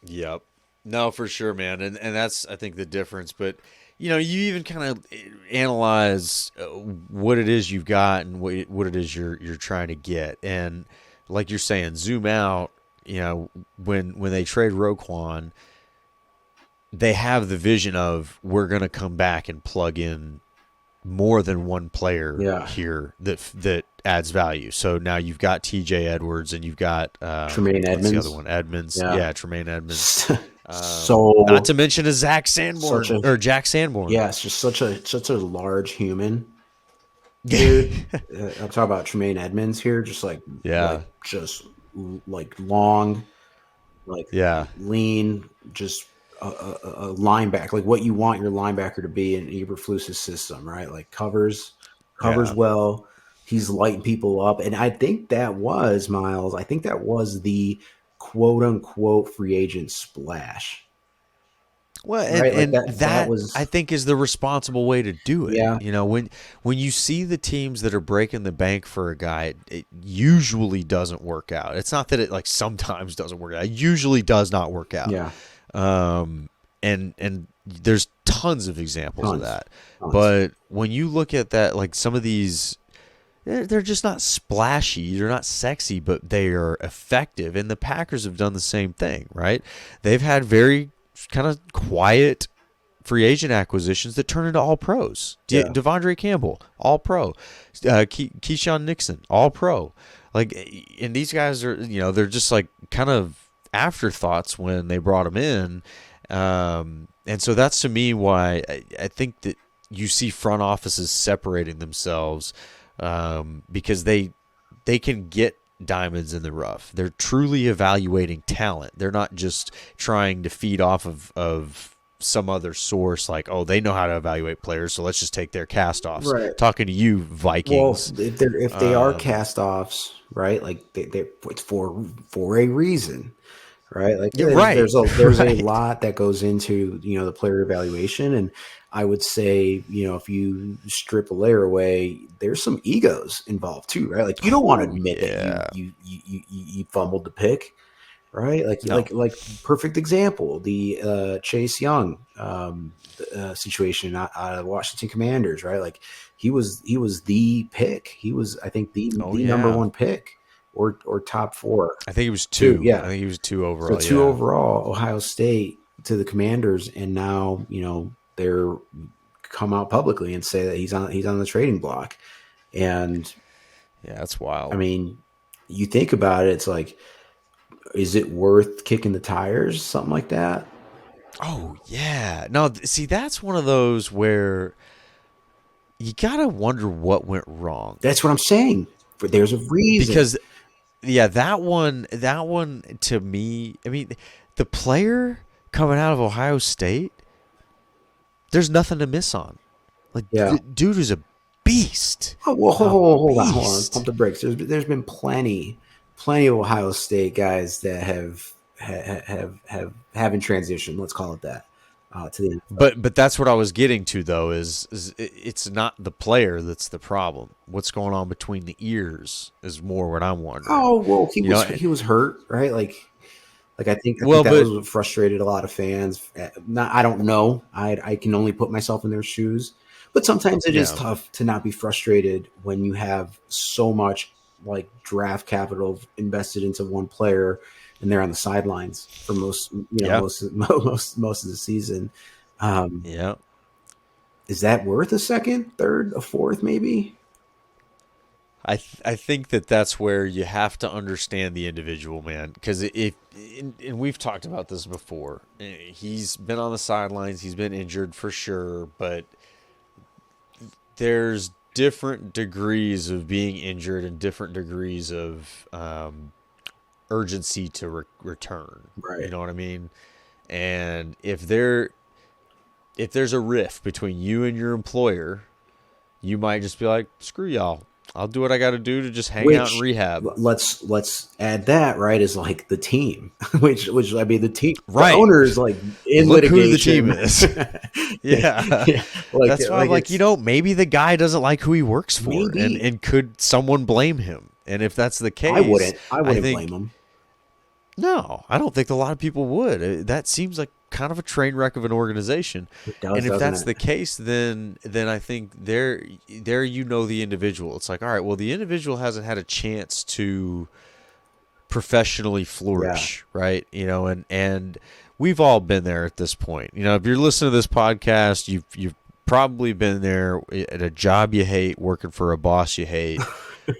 Yep. No, for sure, man. And that's I think the difference. But you even kind of analyze what it is you've got and what it is you're trying to get. And like you're saying, zoom out. When they trade Roquan, they have the vision of we're going to come back and plug in more than one player Yeah, here that adds value. So now you've got T.J. Edwards and you've got Tremaine what's the other Edmonds. one? Edmonds. Yeah, Yeah, Tremaine Edmonds. Not so to mention a Zach such Sanborn a or Jack Sanborn. yeah, it's just such a large human, dude. I'm talking about Tremaine Edmonds here, just like Yeah. just like long. like Yeah. lean, just a linebacker, like what you want your linebacker to be in Eberflus's system, right? Like covers Yeah. well. He's lighting people up, and I think that was Miles. I think that was the quote unquote free agent splash, Well, and right? Like and that that I was think is the responsible way to do it. yeah, You know, when you see the teams that are breaking the bank for a guy, it usually doesn't work out. It's not that it like sometimes doesn't work out. It usually does not work out. yeah, Um, and there's tons of examples of tons, that. tons, But when you look at that, like some of these, they're just not splashy. They're not sexy, but they are effective. And the Packers have done the same thing, right? They've had very kind of quiet free agent acquisitions that turn into all pros. yeah, Devondre Campbell, all pro. Keyshawn Nixon, all pro. Like, and these guys are, they're just like kind of afterthoughts when they brought them in. And so that's to me why I think that you see front offices separating themselves because they can get diamonds in the rough. They're truly evaluating talent. They're not just trying to feed off of some other source like, oh, they know how to evaluate players, so let's just take their cast offs. right. Talking to you, Well, Vikings. if they are cast offs, right? Like it's for a reason, right? Like Yeah, right. there's a Right. lot that goes into the player evaluation, and I would say if you strip a layer away, there's some egos involved too, right? Like you don't want to Oh admit that yeah. you fumbled the pick, right? No. Perfect example, the Chase Young situation out of Washington Commanders, right? Like he was the pick. He was, I think, Oh the number yeah. one pick or top four. I think he was Two, two. I yeah. think he was two So overall. two Yeah. overall, Ohio State to the Commanders, and now they're come out publicly and say that he's on the trading block. And Yeah, that's I wild. mean, you think about it, it's like, is it worth kicking the tires, something like that? Oh yeah. No, see, that's one of those where you gotta wonder what went wrong That's what I'm saying. There's a reason. because yeah, that one to me, I mean, the player coming out of Ohio State, there's nothing to miss on. Like, Yeah. dude is a beast, Oh, well, a hold on. beast. Pump the brakes. There's been plenty of Ohio State guys that haven't transitioned. Let's call it that. To the NFL. But that's what I was getting to though is it's not the player that's the problem. What's going on between the ears is more what I'm wondering. Oh well, he You was know, he was hurt, right? Like I think well, that but was what frustrated a lot of fans. Not, I don't know. I can only put myself in their shoes. But sometimes it is yeah, tough to not be frustrated when you have so much like draft capital invested into one player and they're on the sidelines for yeah, most of the season. Um, yeah. is that worth a second, third, a fourth, maybe? I think that that's where you have to understand the individual, man, because if and we've talked about this before. He's been on the sidelines, he's been injured for sure, but there's different degrees of being injured and different degrees of urgency to return. You Right. know what I mean? And if there's a rift between you and your employer, you might just be like, "Screw y'all. I'll do what I got to do to just hang out and Which rehab." let's add that, right, is like the team, which I mean the Right. owner is like in Look who the team litigation. is. Yeah. Yeah, That's why I'm like, it's maybe the guy doesn't like who he works for, maybe and could someone blame him? And if that's the I case, wouldn't I I wouldn't blame think him. no, I don't think a lot of people would. That seems like kind of a train wreck of an organization. It does, And if doesn't that's it? the case, then I think there the individual. It's like, all right, well, the individual hasn't had a chance to professionally Yeah. flourish, right? And we've all been there at this point. If you're listening to this podcast, you've probably been there at a job you hate, working for a boss you hate,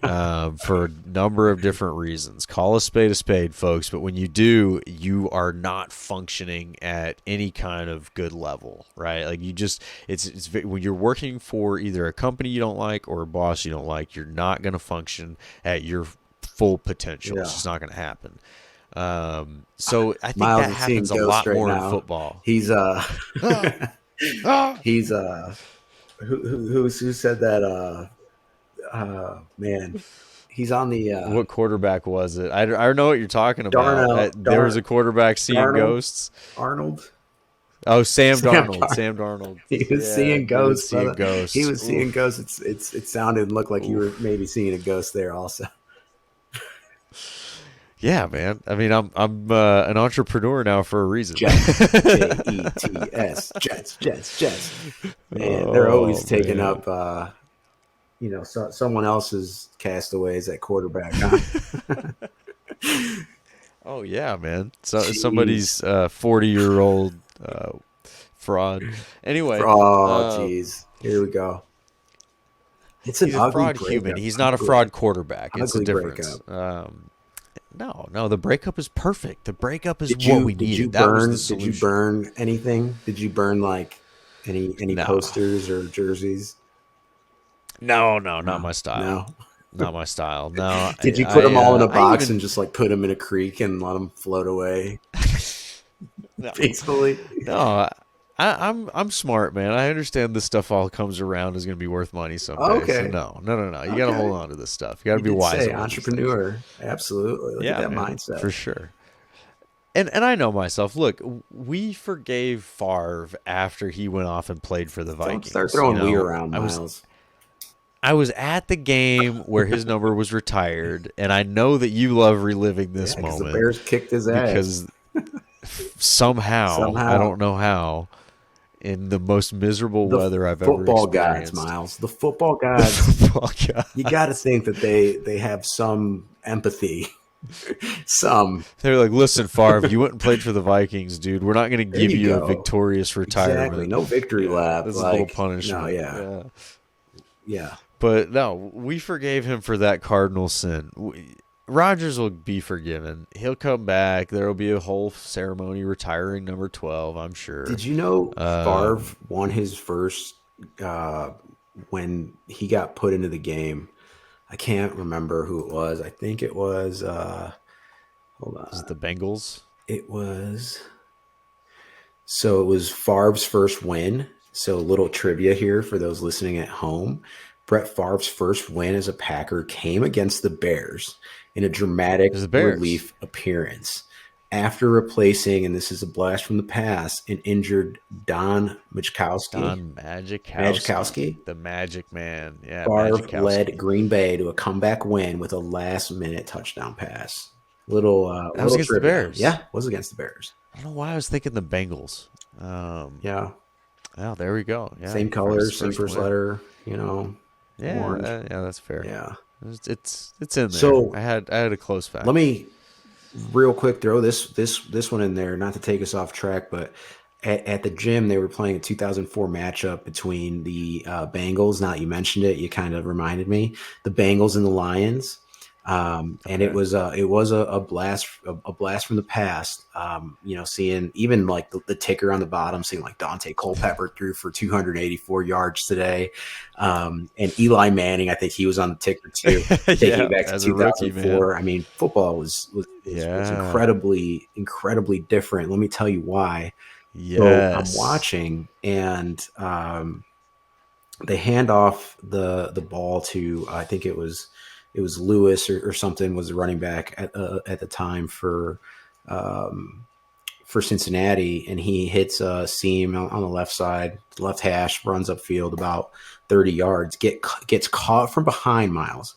for a number of different reasons. Call a spade, folks. But when you do, you are not functioning at any kind of good level, right? Like you just, when you're working for either a company you don't like or a boss you don't like, you're not going to function at your full potential. It's Yeah. just not going to happen. So I think Miles that is seeing happens a ghosts lot right more in now. football. He's Ah, ah. he's who said that man, he's on the What quarterback was it? I don't know what you're talking about. Darnell There was a quarterback seeing Darnold ghosts. Arnold. Oh, Sam Sam Darnold. Darnold. Sam Darnold. He was Yeah, seeing dude, ghosts, seeing brother. He ghosts. was seeing Oof. ghosts. It sounded and looked like you were Oof. maybe seeing a ghost there also. Yeah, man. I mean, I'm an entrepreneur now for a reason. Jets, Jets, Jets, Jets, Jets. Man, they're Oh always taking man. up someone else's castaways at quarterback, huh? Oh yeah, man. So Jeez. somebody's 40-year-old fraud. Anyway, Oh, um, jeez. Here we go. It's an he's a ugly fraud human. breakup. He's not a fraud quarterback. It's a Ugly difference. breakup. No. The breakup is perfect. The breakup is Did what you we did you needed. That was the burn did you solution. burn anything? Did you burn like any No, posters or jerseys? no, not No, my style. no. Not my style. No, Did you put them all in a I box and even just like put them in a creek and let them float away no, peacefully? no. I'm smart, man. I understand this stuff all comes around is going to be worth money someday. So Okay, no. You got to hold okay. on to this stuff. You got to You be did wise say about these things. entrepreneur. Absolutely. Look at Yeah, that man, mindset. for sure. And I know myself. Look, we forgave Favre after he went off and played for the Don't start Vikings. throwing we around, I was Miles. at the game where his number was retired, and I know that you love reliving Yeah, this because the moment Bears kicked his ass because somehow, I somehow. don't know how, in the most miserable The weather I've ever football gods, experienced, Miles. The football the gods. football You got to gods. think that they have some empathy. Some. They're like, listen, Favre, you went and played for the Vikings, dude. We're not going to There give you you a go. victorious Exactly. retirement. No victory Yeah, lap. this is a little Like, no, punishment. yeah. Yeah. Yeah. But no, we forgave him for that cardinal sin. Rodgers will be forgiven. He'll come back. There will be a whole ceremony retiring number 12, I'm sure. Did you know Favre Um, won his first uh, when he got put into the game? I can't remember who it was. I think it was. Hold is it on. the Bengals? It was. So it was Favre's first win. So a little trivia here for those listening at home. Brett Favre's first win as a Packer came against the Bears in a dramatic Is the Bears. relief appearance after replacing, and this is a blast from the past, an injured Don Majkowski. Don Majikowski, Majkowski. the Magic Man. Yeah, Favre led Majikowski. Green Bay to a comeback win with a last-minute touchdown pass. Little That was little against the trivia. Bears. Yeah, was against the Bears. I don't know why I was thinking the Bengals. Um, Yeah, oh, there we go. Yeah, same for his colors, same first first win. letter. Yeah, Orange. yeah, that's fair. Yeah. It's in there. So I had a close let factor. me real quick throw this one in there, not to take us off track, but at the gym they were playing a 2004 matchup between the Bengals. Now you mentioned it, you kind of reminded me the Bengals and the Lions. And Okay. it was a blast a blast from the past. Seeing even like the ticker on the bottom, seeing like Dante Culpepper threw for 284 yards today, and Eli Manning, I think he was on the ticker too, taking Yeah, it back to as a rookie, man. 2004. I mean, football was Yeah. incredibly different. Let me tell you why. So I'm Yes. watching, and they hand off the ball to, I think it was Lewis or something, was the running back at the time um, for Cincinnati, and he hits a seam on the left side, left hash, runs upfield about 30 yards, gets caught from behind. Miles,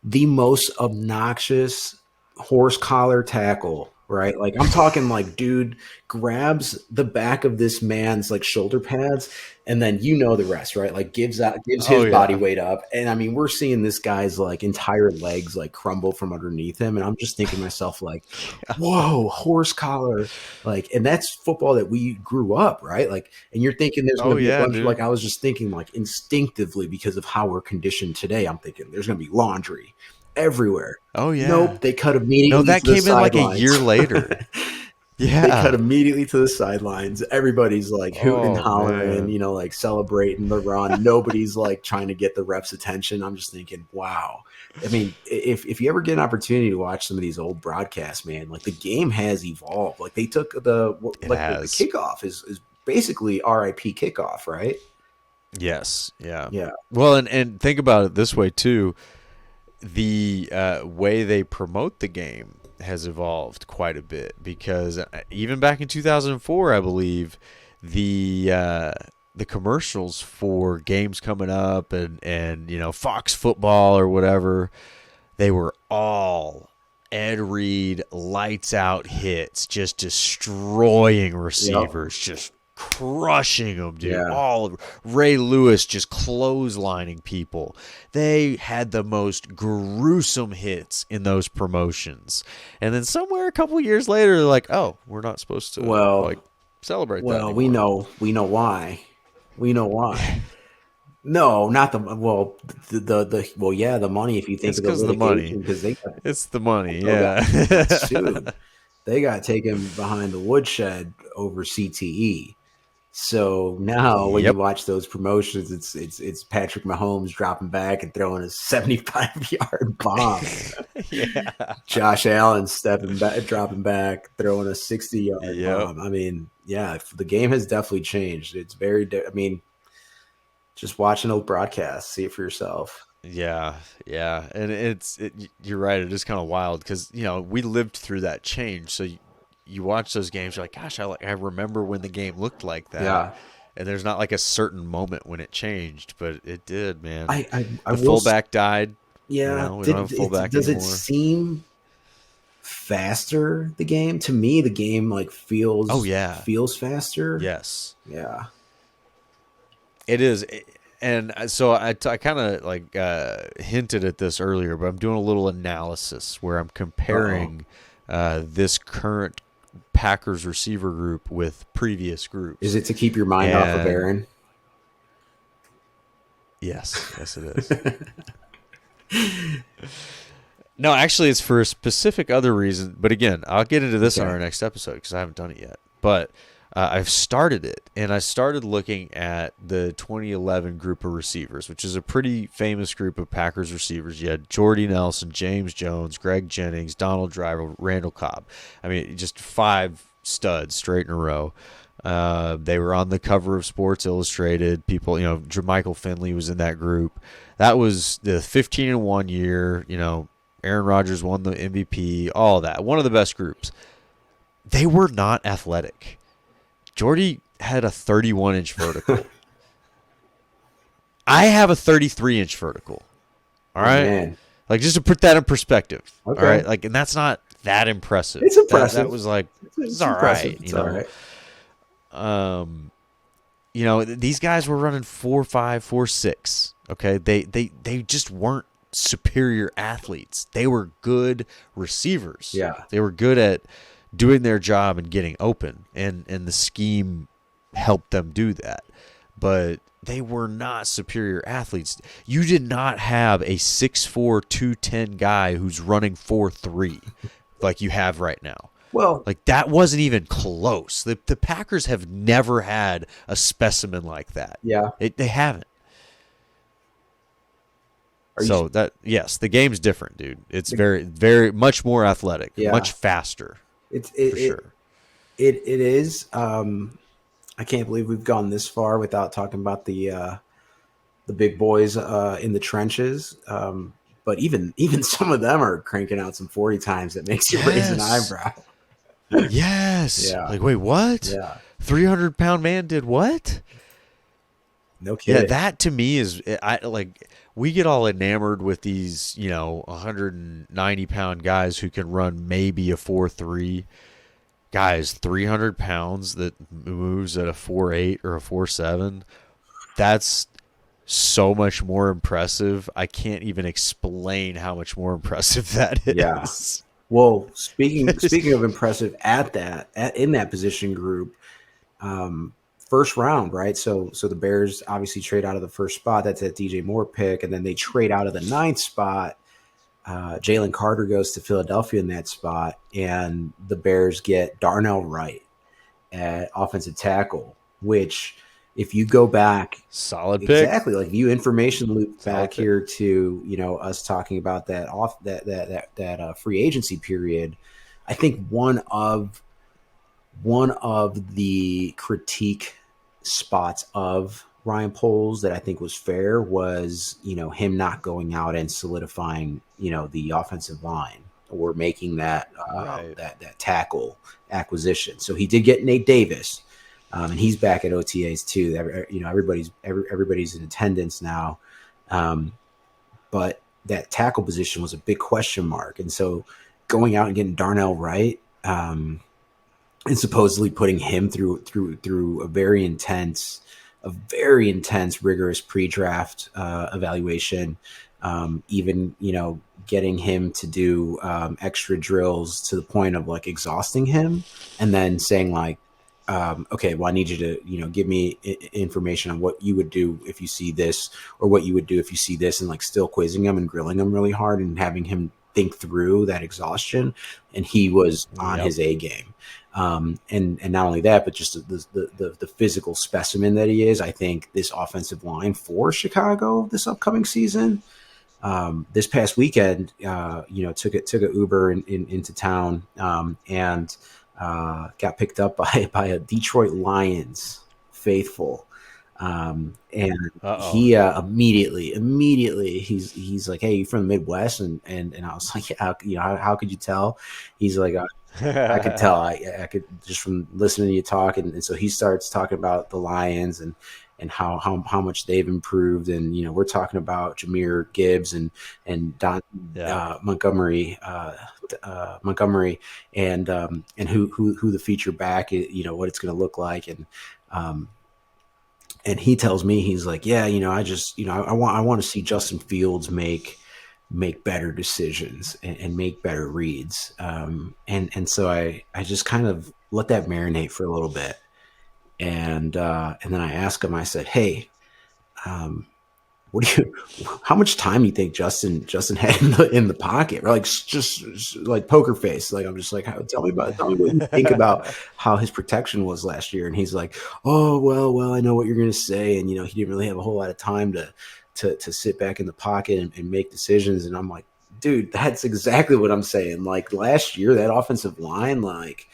the most obnoxious horse collar tackle, right? Like I'm talking like dude grabs the back of this man's like shoulder pads, and then you know the rest, right? Like gives Oh his body yeah. weight up. And I mean, we're seeing this guy's like entire legs like crumble from underneath him. And I'm just thinking to myself, like, whoa, horse collar. Like, and that's football that we grew up, right? Like, and you're thinking there's Oh gonna be a yeah, bunch of, like, dude. I was just thinking like instinctively because of how we're conditioned today, I'm thinking there's gonna be laundry everywhere. Oh yeah. Nope, they cut No, immediately that to the came in like a sidelines. year later. They cut Yeah. immediately to the sidelines. Everybody's like hooting and Oh hollering, man. like celebrating the run. Nobody's like trying to get the refs' attention. I'm just thinking, wow. I mean, if you ever get an opportunity to watch some of these old broadcasts, man, like the game has evolved. Like they took It the has. kickoff is basically RIP kickoff, right? Yes. Yeah. Yeah, Well, and think about it this way too. The way they promote the game has evolved quite a bit because even back in 2004, I believe the commercials for games coming up and Fox Football or whatever, they were all Ed Reed lights out hits, just destroying yep, receivers, just crushing them, dude. yeah. All of Ray Lewis just clotheslining people. They had the most gruesome hits in those promotions. And then somewhere a couple years later, they're like, "Oh, we're not supposed to like Well, celebrate that well, anymore." we know why. We know why. No, not the well, the well, yeah, the money. If you think It's of the because of the money. litigation, because It's the money, bro got, yeah. they got sued. They got taken behind the woodshed over CTE. So now when you Yep. watch those promotions, it's Patrick Mahomes dropping back and throwing a 75-yard bomb. Yeah. Josh Allen stepping back, dropping back, throwing a 60-yard Yep. bomb. I mean, yeah, the game has definitely changed. It's I mean, just watch an old broadcast, see it for yourself. Yeah, yeah, and you're right. It is kind of wild because we lived through that change. So you watch those games, you're like, gosh, I remember when the game looked like that, Yeah, and there's not like a certain moment when it changed, but it did, man. I The will. fullback died. Yeah, We don't have a fullback does it anymore. seem faster? The game to me, the game like Oh yeah, feels faster. yes, Yeah, it is. And so I kind of like hinted at this earlier, but I'm doing a little analysis where I'm uh-oh. comparing this current Packers receiver group with previous Is groups. it to keep your mind off of And Aaron? yes, yes, it is. No, actually, it's for a specific other reason. But again, I'll get into this on Okay. our next episode because I haven't done it yet. But I've started it, and I started looking at the 2011 group of receivers, which is a pretty famous group of Packers receivers. You had Jordy Nelson, James Jones, Greg Jennings, Donald Driver, Randall Cobb. I mean, just five studs straight in a row. They were on the cover of Sports Illustrated. People, Jermichael Finley was in that group. That was the 15-1 year. Aaron Rodgers won the MVP. All that. One of the best groups. They were not athletic. Jordy had a 31-inch vertical. I have a 33-inch vertical. All Oh right, man. like just to put that in perspective. All Okay. right, like, and that's not that impressive. It's That impressive. was like it's It's all impressive. right. It's all right. Um, these guys were running 4.5, 4.6. Okay, they just weren't superior athletes. They were good receivers. Yeah. They were good at doing their job and getting open, and the scheme helped them do that. But they were not superior athletes. You did not have a 6'4", 210 guy who's running 4.3 like you have right now. Well, Like that wasn't even close. The Packers have never had a specimen like that. yeah. They haven't. Are you? So that yes, the game's different, dude. It's very very much more athletic, Yeah. much faster It's for sure. it is. I can't believe we've gone this far without talking about the big boys in the trenches. But even some of them are cranking out some 40 times that makes you raise an Yes. eyebrow. Yes. Yeah. Like wait, what? Yeah. 300-pound man did what? No Yeah, kidding. that to me is I like we get all enamored with these, 190-pound guys who can run maybe a 4.3. Guys, 300 pounds that moves at a 4.8 or a 4.7. That's so much more impressive. I can't even explain how much more impressive that Yeah. is. Well, There's, speaking of impressive in that position group, first round, right? So the Bears obviously trade out of the first spot. That's that DJ Moore pick, and then they trade out of the ninth spot. Jalen Carter goes to Philadelphia in that spot, and the Bears get Darnell Wright at offensive tackle, which if you go back Solid pick. exactly like you information loop Solid back pick. here to us talking about that free agency period, I think one of the critique spots of Ryan Poles that I think was fair was, him not going out and solidifying, the offensive line or making Right. that tackle acquisition. So he did get Nate Davis, and he's back at OTAs too. Everybody's in attendance now, um, but that tackle position was a big question mark, and so going out and getting Darnell Wright. And supposedly putting him through a very intense, rigorous pre-draft evaluation. Even getting him to do extra drills to the point of like exhausting him, and then saying like, okay, well, I need you to give me information on what you would do if you see this, or what you would do if you see this, and like still quizzing him and grilling him really hard and having him think through that exhaustion. And he was on Yep. his A game. And not only that, but just the physical specimen that he is. I think this offensive line for Chicago this upcoming season, this past weekend, took a Uber into town, and got picked up by a Detroit Lions faithful. And Uh he immediately he's like, "Hey, you from the Midwest?" And I was like, "Yeah, how could you tell?" He's like, I could tell. oh. I could just from listening to you talk, and so he starts talking about the Lions and how much they've improved, and we're talking about Jahmyr Gibbs and Don yeah. Montgomery, and who the feature back is, what it's going to look like, um, and he tells me, he's like, yeah, I just I want to see Justin Fields make better decisions and make better reads. And so I just kind of let that marinate for a little bit. And then I asked him, I said, hey, um, what do how much time do you think Justin had in the pocket? Or like, just like poker face. Like, I'm just like, tell me what you think about how his protection was last year. And he's like, oh, well, I know what you're going to say. And, he didn't really have a whole lot of time to sit back in the pocket and make decisions. And I'm like, dude, that's exactly what I'm saying. Like last year, that offensive line, like,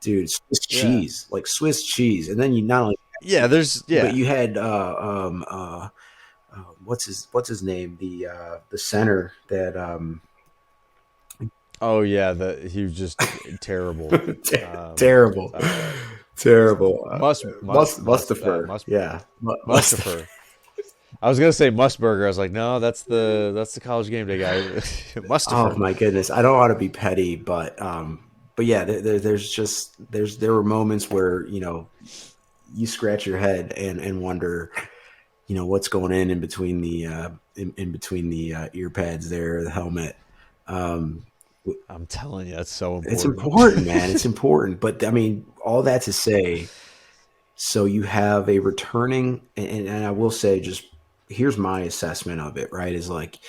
dude, Swiss yeah. cheese, like Swiss cheese. And then you not only, Yeah. There's but yeah. you had what's his name, the center that Oh yeah. He was just terrible. terrible, Uh, terrible, Mustafer, Must yeah, Mustafer. Mustafer. I was gonna say Mustburger. I was like, no, that's the college game day guy. Oh Mustafer. my goodness, I don't want to be petty, but yeah, there were moments where you scratch your head and wonder what's going in between in between the ear pads there, the helmet. Um, I'm telling you, that's so it's important. important, man. It's important. But I mean, all that to say, so you have a returning, and I will say, just here's my assessment of it, right? Is like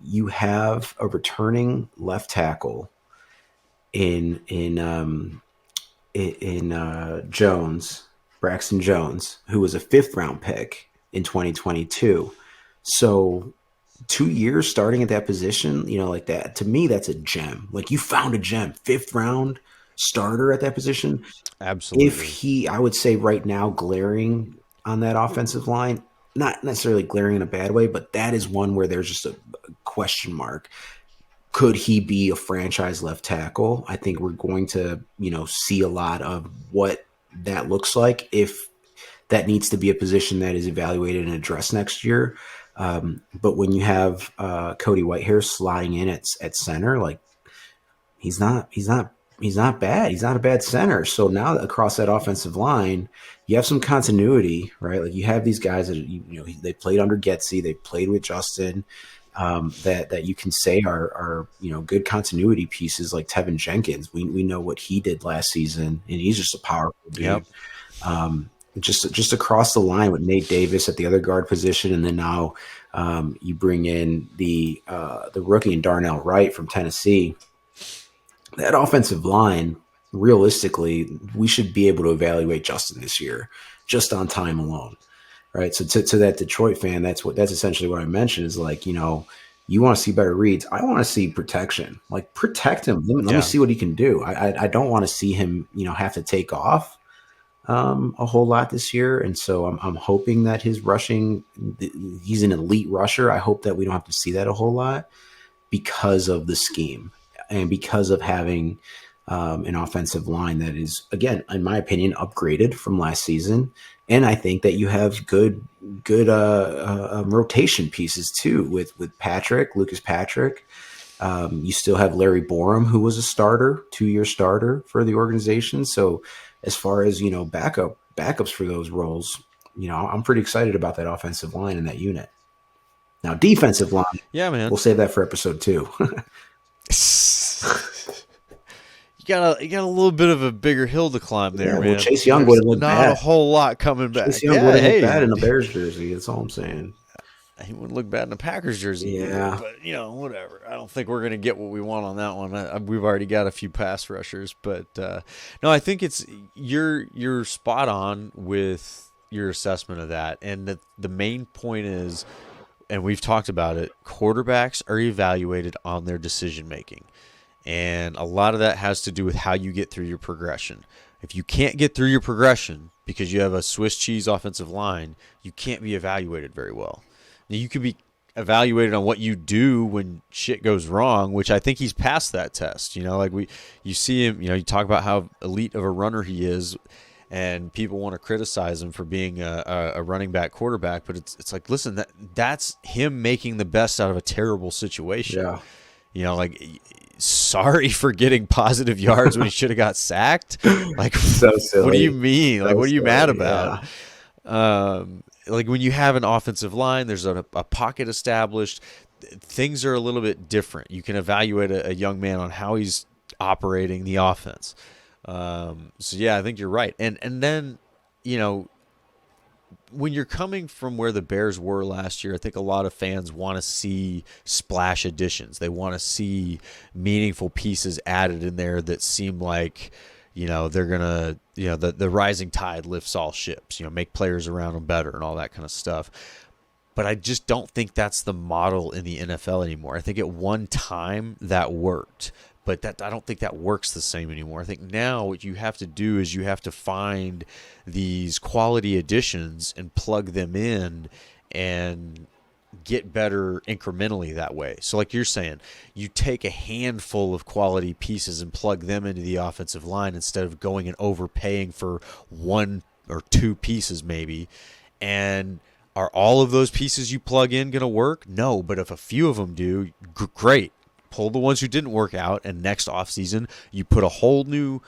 you have a returning left tackle in Jones, Braxton Jones, who was a fifth round pick in 2022. So 2 years starting at that position, like that, to me, that's a gem. Like you found a gem, fifth round starter at that position. If Absolutely. I would say right now, glaring on that offensive line, not necessarily glaring in a bad way, but that is one where there's just a question mark. Could he be a franchise left tackle? I think we're going to, see a lot of what that looks like if that needs to be a position that is evaluated and addressed next year. But when you have Cody Whitehair sliding in at center, like he's not bad. He's not a bad center. So now across that offensive line, you have some continuity, right? Like you have these guys that they played under Getsy, they played with Justin. That you can say are good continuity pieces like Tevin Jenkins. We know what he did last season, and he's just a powerful dude. Yep. just across the line with Nate Davis at the other guard position, and then now you bring in the rookie and Darnell Wright from Tennessee. That offensive line, realistically, we should be able to evaluate Justin this year just on time alone, right? So to that Detroit fan, that's essentially what I mentioned is like, you want to see better reads. I want to see protection. Like protect him. Let me Yeah. see what he can do. I don't want to see him, have to take off a whole lot this year. And so I'm hoping that his rushing, he's an elite rusher. I hope that we don't have to see that a whole lot because of the scheme and because of having an offensive line that is, again, in my opinion, upgraded from last season. And I think that you have good rotation pieces too with Lucas Patrick. You still have Larry Borum, who was a starter, 2-year starter for the organization. So as far as, backups for those roles, I'm pretty excited about that offensive line and that unit. Now, defensive line, Yeah, man. we'll save that for episode 2. You got a little bit of a bigger hill to climb there, Yeah, well, man. Chase Young There's wouldn't look not a bad. whole lot coming Chase back. Young Yeah, wouldn't look bad in hey, the Bears jersey. That's all I'm saying. he wouldn't look bad in a Packers jersey either. Yeah, But whatever. I don't think we're gonna get what we want on that one. We've already got a few pass rushers, but no, I think you're spot on with your assessment of that, and the main point is, and we've talked about it. Quarterbacks are evaluated on their decision making. And a lot of that has to do with how you get through your progression. If you can't get through your progression because you have a Swiss cheese offensive line, you can't be evaluated very well. Now, you can be evaluated on what you do when shit goes wrong, which I think he's passed that test. You see him, you talk about how elite of a runner he is, and people want to criticize him for being a running back quarterback, but it's like, listen, that's him making the best out of a terrible situation. yeah. Like, sorry for getting positive yards when he should have got sacked. Like, So what do you silly. mean? Like, So what are you mad silly. about? Yeah. Like, when you have an offensive line, there's a pocket established. Things are a little bit different. You can evaluate a young man on how he's operating the offense. So yeah, I think you're right. And then, when you're coming from where the Bears were last year, I think a lot of fans want to see splash additions. They want to see meaningful pieces added in there that seem like, they're going to, the rising tide lifts all ships, make players around them better and all that kind of stuff. But I just don't think that's the model in the NFL anymore. I think at one time that worked, but I don't think that works the same anymore. I think now what you have to do is you have to find these quality additions and plug them in and get better incrementally that way. So like you're saying, you take a handful of quality pieces and plug them into the offensive line instead of going and overpaying for one or two pieces maybe. And are all of those pieces you plug in going to work? No, but if a few of them do, great. Pull the ones who didn't work out, and next offseason you put a whole new,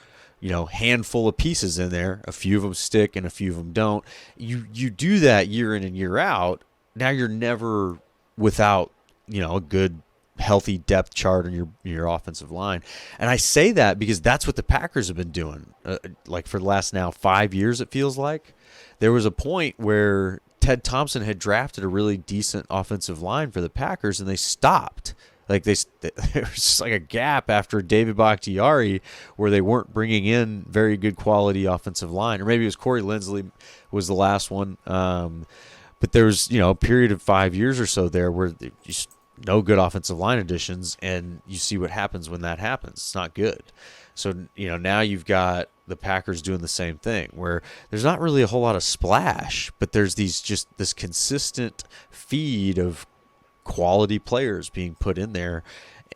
handful of pieces in there. A few of them stick and a few of them don't. You do that year in and year out. Now you're never without, a good healthy depth chart on your offensive line. And I say that because that's what the Packers have been doing. Like for the last now 5 years, it feels like. There was a point where Ted Thompson had drafted a really decent offensive line for the Packers, and they stopped. Like there was just like a gap after David Bakhtiari where they weren't bringing in very good quality offensive line, or maybe it was Corey Linsley was the last one. But there was a period of 5 years or so there where just no good offensive line additions, and you see what happens when that happens. It's not good. So now you've got the Packers doing the same thing where there's not really a whole lot of splash, but there's this consistent feed of quality players being put in there,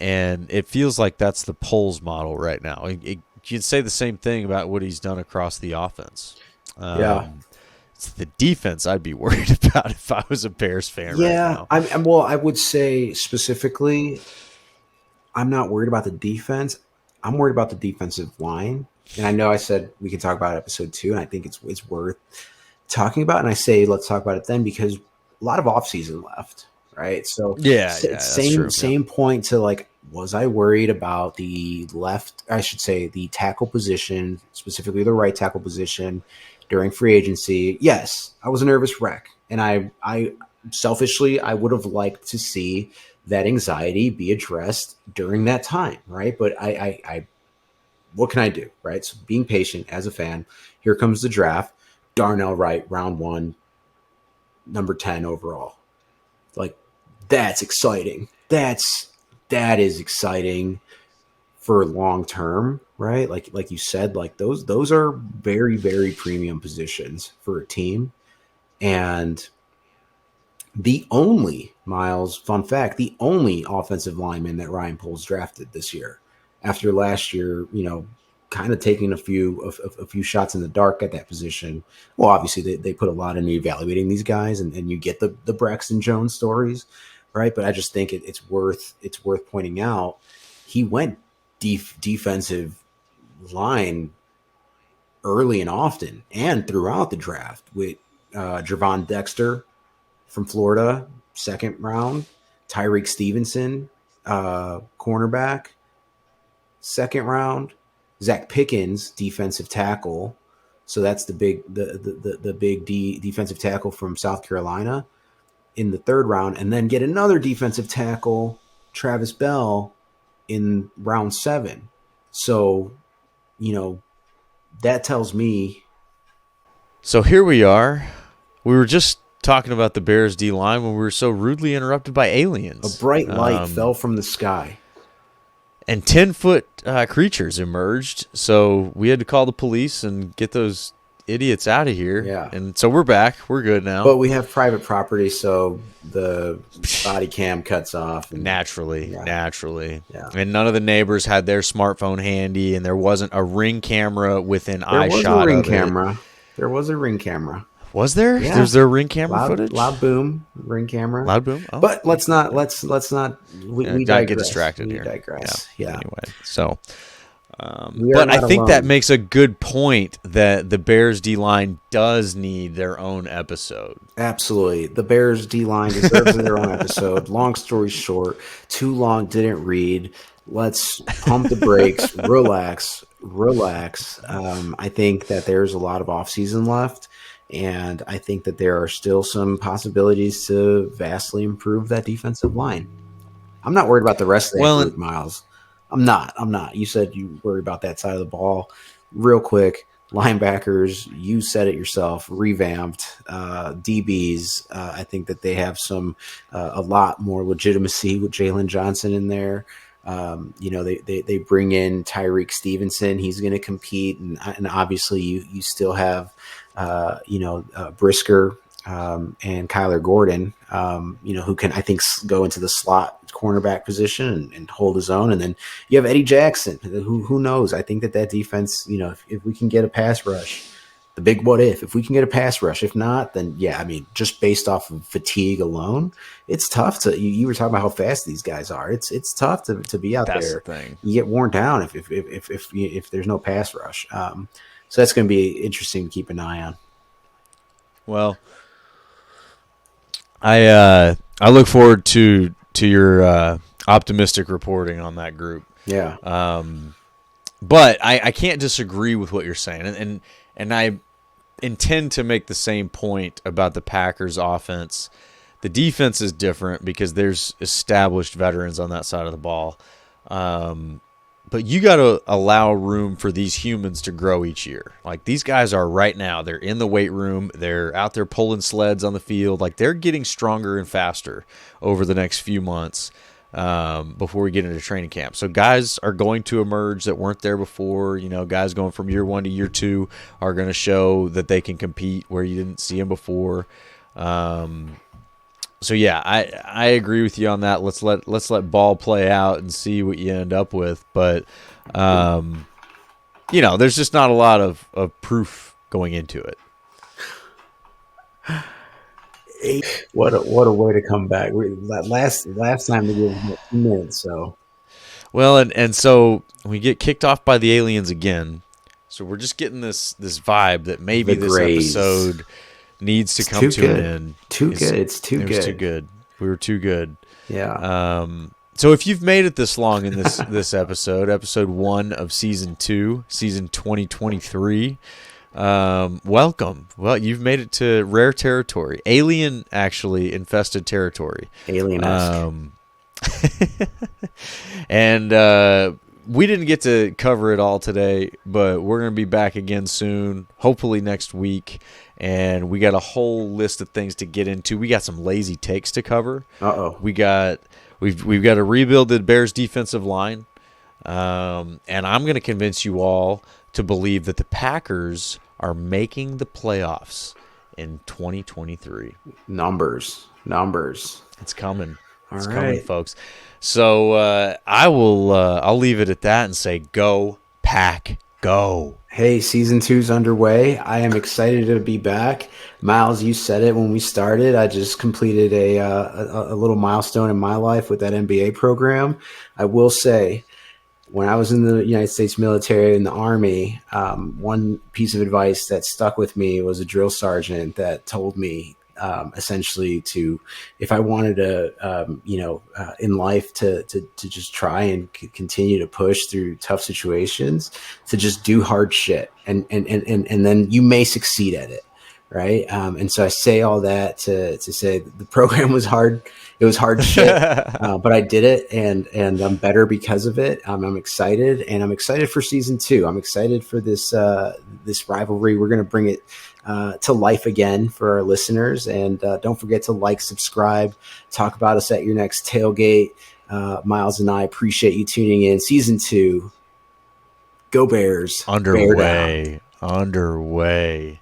and it feels like that's the Poles model right now. You can say the same thing about what he's done across the offense. Yeah. It's the defense I'd be worried about if I was a Bears fan right now. Well, I would say specifically, I'm not worried about the defense. I'm worried about the defensive line. And I know I said we can talk about episode 2, and I think it's worth talking about. And I say let's talk about it then because a lot of offseason left. Right. So that's true. Same point to like, was I worried about the tackle position, specifically the right tackle position during free agency, yes, I was a nervous wreck. And I selfishly, I would have liked to see that anxiety be addressed during that time, right? But I what can I do, right? So being patient as a fan. Here comes the draft. Darnell Wright, round one, number 10 overall. Like, that's exciting. That is exciting for long term, right? Like you said, like those are very, very premium positions for a team. And the only, Miles, fun fact, the only offensive lineman that Ryan Poles drafted this year, after last year, kind of taking a few shots in the dark at that position. Well, obviously they put a lot into evaluating these guys, and you get the Braxton Jones stories, right? But I just think it's worth pointing out he went defensive line early and often and throughout the draft with Javon Dexter from Florida, second round. Tyreek Stevenson, cornerback, second round. Zach Pickens, defensive tackle. So that's the big defensive tackle from South Carolina in the third round, and then get another defensive tackle, Travis Bell, in round 7. So, that tells me So here we are. We were just talking about the Bears D line when we were so rudely interrupted by a aliens. bright light fell from the sky. And 10-foot creatures emerged. So we had to call the police and get those idiots out of here. Yeah. And so we're back. We're good now. But we have private property, so the body cam cuts off. And, naturally. Yeah. And none of the neighbors had their smartphone handy, and there wasn't a Ring camera within eye shot of it. There was a Ring camera. There was a Ring camera. Was there? Yeah. Was there Ring camera footage? Loud boom, Ring camera. Loud boom? Oh. But let's not. We digress. Get distracted here. We digress. Yeah. Anyway, so... but I think that makes a good point that the Bears D-line does need their own episode. Absolutely. The Bears D-line deserves their own episode. Long story short, too long, didn't read. Let's pump the brakes, relax. I think that there's a lot of offseason left, and I think that there are still some possibilities to vastly improve that defensive line. I'm not worried about the rest of that group, Miles. I'm not. You said you worry about that side of the ball. Real quick, linebackers, you said it yourself, revamped. DBs, I think that they have a lot more legitimacy with Jalen Johnson in there. They bring in Tyreek Stevenson. He's going to compete. And obviously you still have, Brisker and Kyler Gordon, who can, I think, go into the slot cornerback position and hold his own. And then you have Eddie Jackson, who knows? I think that defense, if we can get a pass rush, the big what if we can get a pass rush. If not, then yeah, I mean, just based off of fatigue alone, it's tough to. You were talking about how fast these guys are. It's tough to be out That's there. The thing. You get worn down if there's no pass rush. So that's going to be interesting to keep an eye on. Well, I look forward to your optimistic reporting on that group. Yeah. But I can't disagree with what you're saying, and I intend to make the same point about the Packers offense. The defense is different because there's established veterans on that side of the ball. But you got to allow room for these humans to grow each year. Like, these guys are right now. They're in the weight room. They're out there pulling sleds on the field. Like, they're getting stronger and faster over the next few months before we get into training camp. So guys are going to emerge that weren't there before. Guys going from year 1 to year 2 are going to show that they can compete where you didn't see them before. So yeah, I agree with you on that. Let's let ball play out and see what you end up with. But there's just not a lot of proof going into it. What a way to come back. Last time they gave him 2 minutes. So well, and so we get kicked off by the aliens again. So we're just getting this vibe that maybe this episode needs to come to an end. It's too good. It was too good. We were too good. Yeah. So if you've made it this long in this episode 1 of season 2, season 2023, Welcome. Well, you've made it to rare territory, alien actually infested territory. Alien-esque. Um, and we didn't get to cover it all today, but we're going to be back again soon, hopefully next week. And we got a whole list of things to get into. We got some lazy takes to cover. Uh-oh. We got we've got to rebuild the Bears defensive line, and I'm going to convince you all to believe that the Packers are making the playoffs in 2023. Numbers. Numbers. It's coming. All It's coming, right. folks. So I will. I'll leave it at that and say, "Go Pack, go!" Hey, season two's underway. I am excited to be back. Miles, you said it when we started. I just completed a little milestone in my life with that MBA program. I will say, when I was in the United States military in the Army, one piece of advice that stuck with me was a drill sergeant that told me essentially to, if I wanted to, in life to just try and continue to push through tough situations, to just do hard shit, and then you may succeed at it. Right. And so I say all that to say the program was hard. It was hard shit. But I did it, and I'm better because of it. I'm excited, and I'm excited for season two. I'm excited for this rivalry. We're going to bring it to life again for our listeners, and don't forget to like, subscribe, talk about us at your next tailgate. Miles and I appreciate you tuning in. Season two, go Bears, bear down. Underway. Underway.